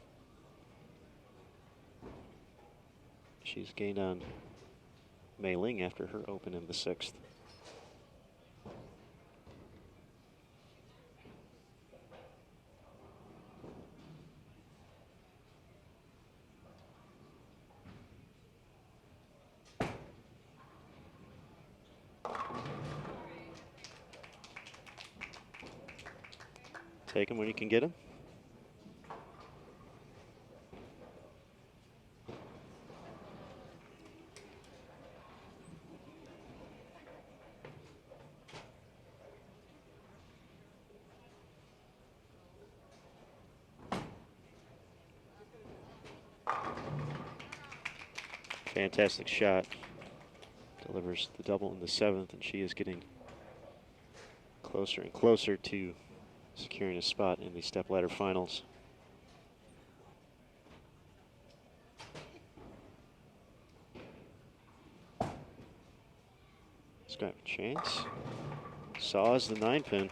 Speaker 2: She's gained on Mei Ling after her open in the 6th. Take him when you can get him. Fantastic shot. Delivers the double in the 7th, and she is getting closer and closer to securing a spot in the stepladder finals. He's got a chance. Saws the 9-pin.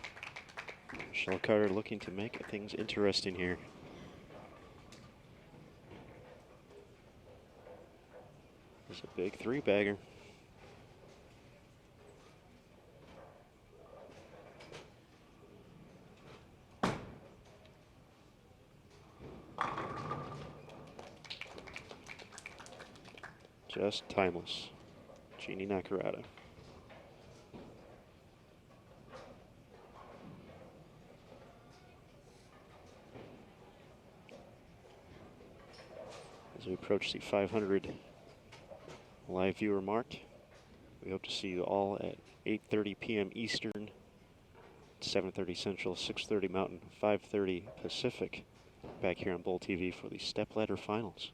Speaker 2: Michelle Carter looking to make things interesting here. It's a big 3-bagger. Just timeless. Jeannie Nakarada. As we approach the 500 live viewer mark, we hope to see you all at 8:30 p.m. Eastern, 7:30 Central, 6:30 Mountain, 5:30 Pacific, back here on Bowl TV for the stepladder finals.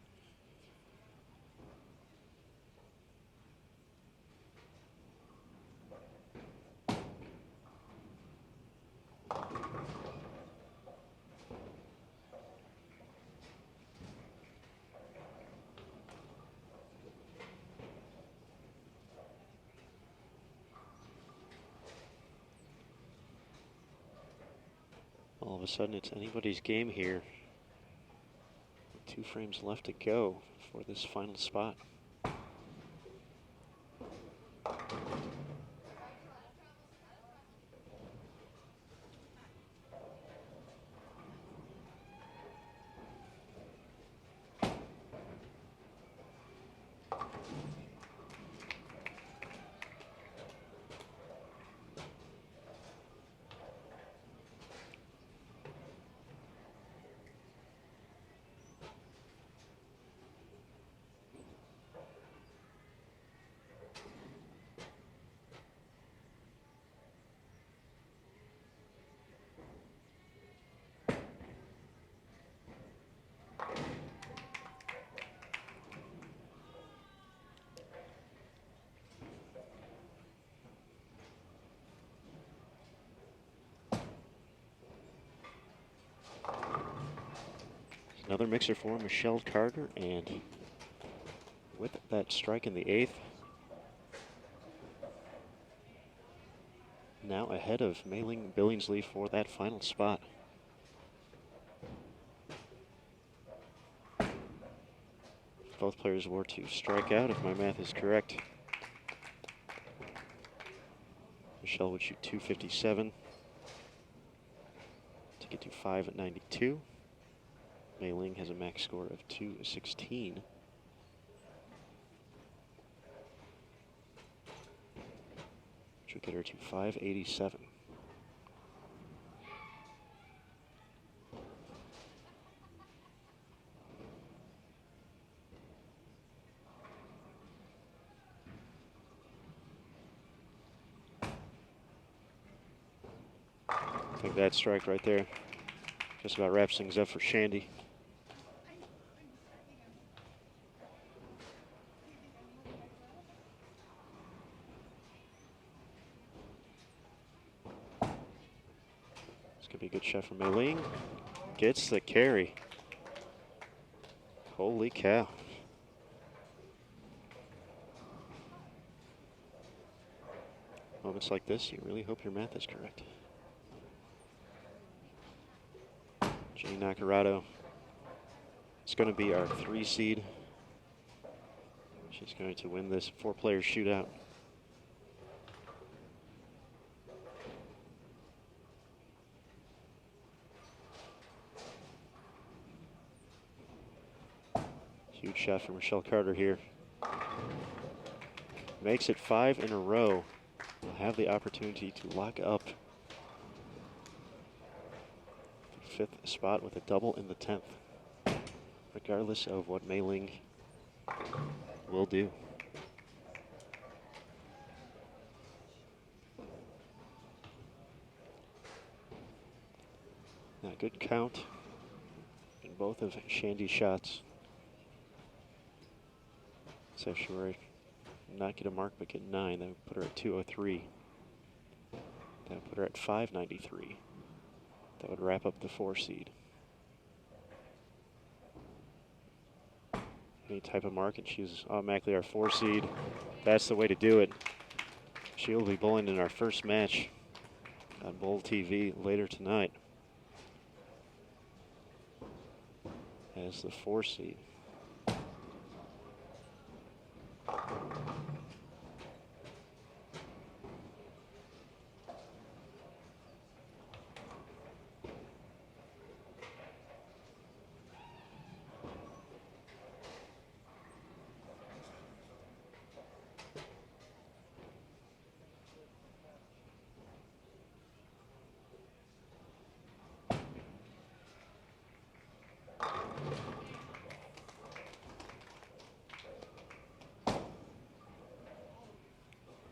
Speaker 2: All of a sudden, it's anybody's game here. 2 frames left to go for this final spot. Another mixer for Michelle Carter, and with that strike in the 8th, now ahead of Mei-Ling Billingsley for that final spot. Both players were to strike out, if my math is correct. Michelle would shoot 257 to get to 592. Mei-Ling has a max score of 216. Which would get her to 587. I think that strike right there just about wraps things up for Shandy. Could be a good shot from Mei-Ling. Gets the carry. Holy cow. Moments like this, you really hope your math is correct. Jeannie Nakarado. It's going to be our 3 seed. She's going to win this 4-player shootout. Huge shot from Michelle Carter here. Makes it 5 in a row. Will have the opportunity to lock up the 5th spot with a double in the 10th, regardless of what Mei-Ling will do. Now, good count in both of Shandy's shots. So she were not get a mark but get 9. That would put her at 203. That would put her at 593. That would wrap up the 4 seed. Any type of mark and she's automatically our 4 seed. That's the way to do it. She'll be bowling in our first match on Bowl TV later tonight as the 4 seed.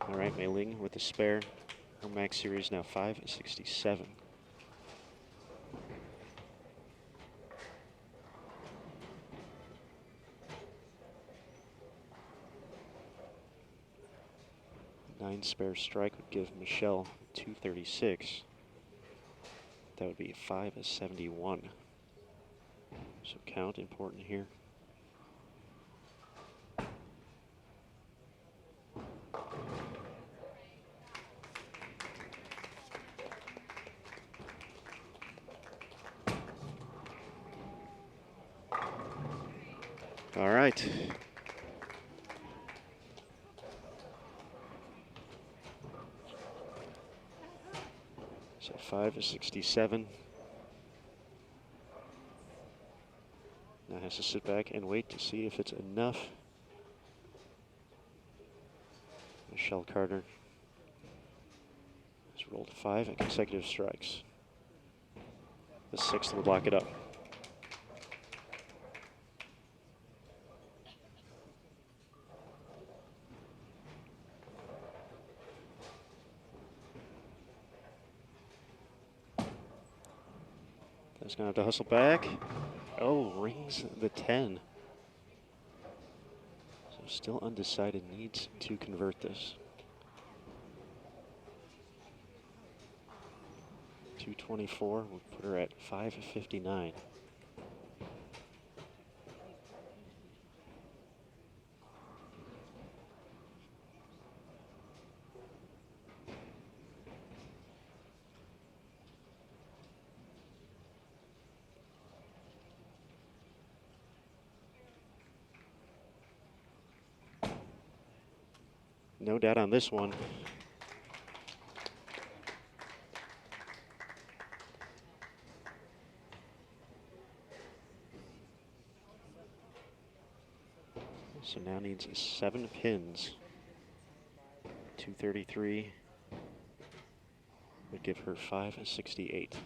Speaker 2: All right, Mei Ling with the spare. Her max series now 567. Nine spare strike would give Michelle 236. That would be 571. So count important here. All right. So 567. Now has to sit back and wait to see if it's enough. Michelle Carter has rolled 5 consecutive strikes. The 6th would lock it up. That's going to have to hustle back. Oh, rings the 10. So still undecided, needs to convert this. 224 would put her at 559. No doubt on this one. So now needs 7 pins. 233 would give her 568.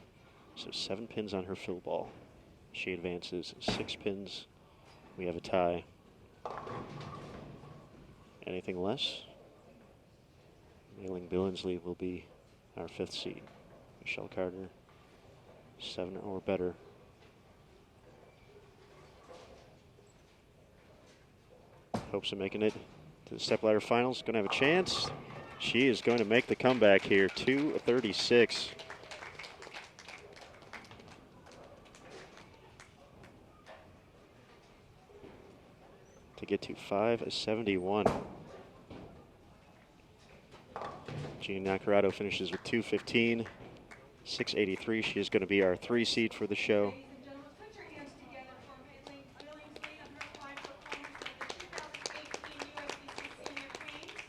Speaker 2: So 7 pins on her fill ball. She advances 6 pins. We have a tie. Anything less? Mei Ling Billingsley will be our 5th seed. Michelle Carter, 7 or better. Hopes of making it to the stepladder finals. Going to have a chance. She is going to make the comeback here. 236. To get to 571. Jean Nacarado finishes with 215. 683. She is going to be our 3 seed for the show.
Speaker 1: Ladies and gentlemen, put your hands together for Mei Ling Billingsley on her fine performance at the 2018 USBC Senior Queens.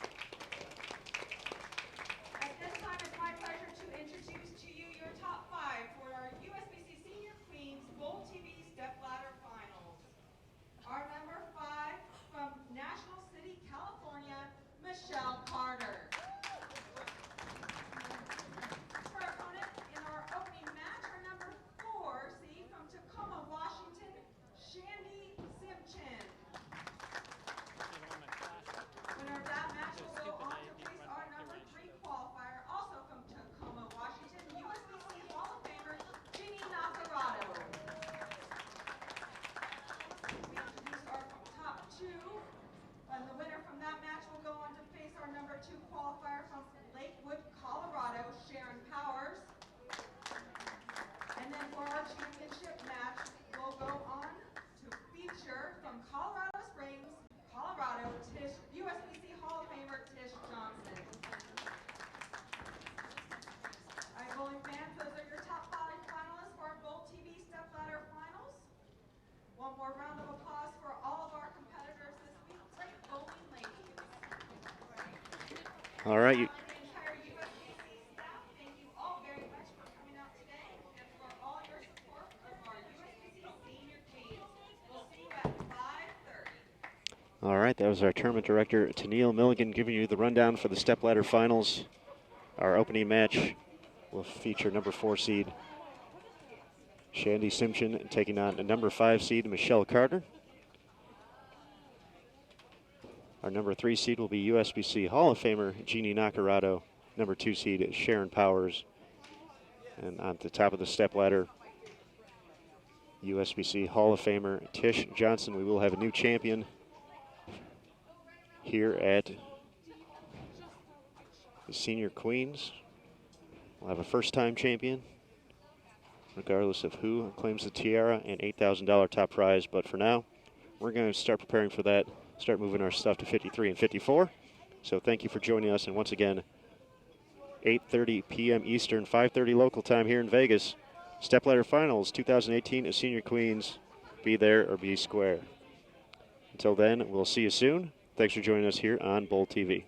Speaker 1: At this time, it's my pleasure to introduce to you your top 5 for our USBC Senior Queens Bowl TV Stepladder Finals. Our number 5 from National City, California, Michelle Carter. Her opponent in our opening match, our number 4 seed from
Speaker 2: All right.
Speaker 1: The entire USBC staff, thank you all very much for coming out today and for all your support of our USBC Senior Queens. We'll see you at 5:30.
Speaker 2: All right, that was our tournament director, Tennille Milligan, giving you the rundown for the stepladder finals. Our opening match will feature number 4 seed Shandy Simpson taking on a number 5 seed Michelle Carter. Our number 3 seed will be USBC Hall of Famer Jeannie Nacarado, number 2 seed Sharon Powers. And on the top of the stepladder, USBC Hall of Famer Tish Johnson. We will have a new champion here at the Senior Queens. We'll have a first-time champion, regardless of who claims the tiara and $8,000 top prize. But for now, we're going to start preparing for that, start moving our stuff to 53 and 54. So thank you for joining us. And once again, 8:30 p.m. Eastern, 5:30 local time here in Vegas. Stepladder Finals 2018 at Senior Queens. Be there or be square. Until then, we'll see you soon. Thanks for joining us here on Bowl TV.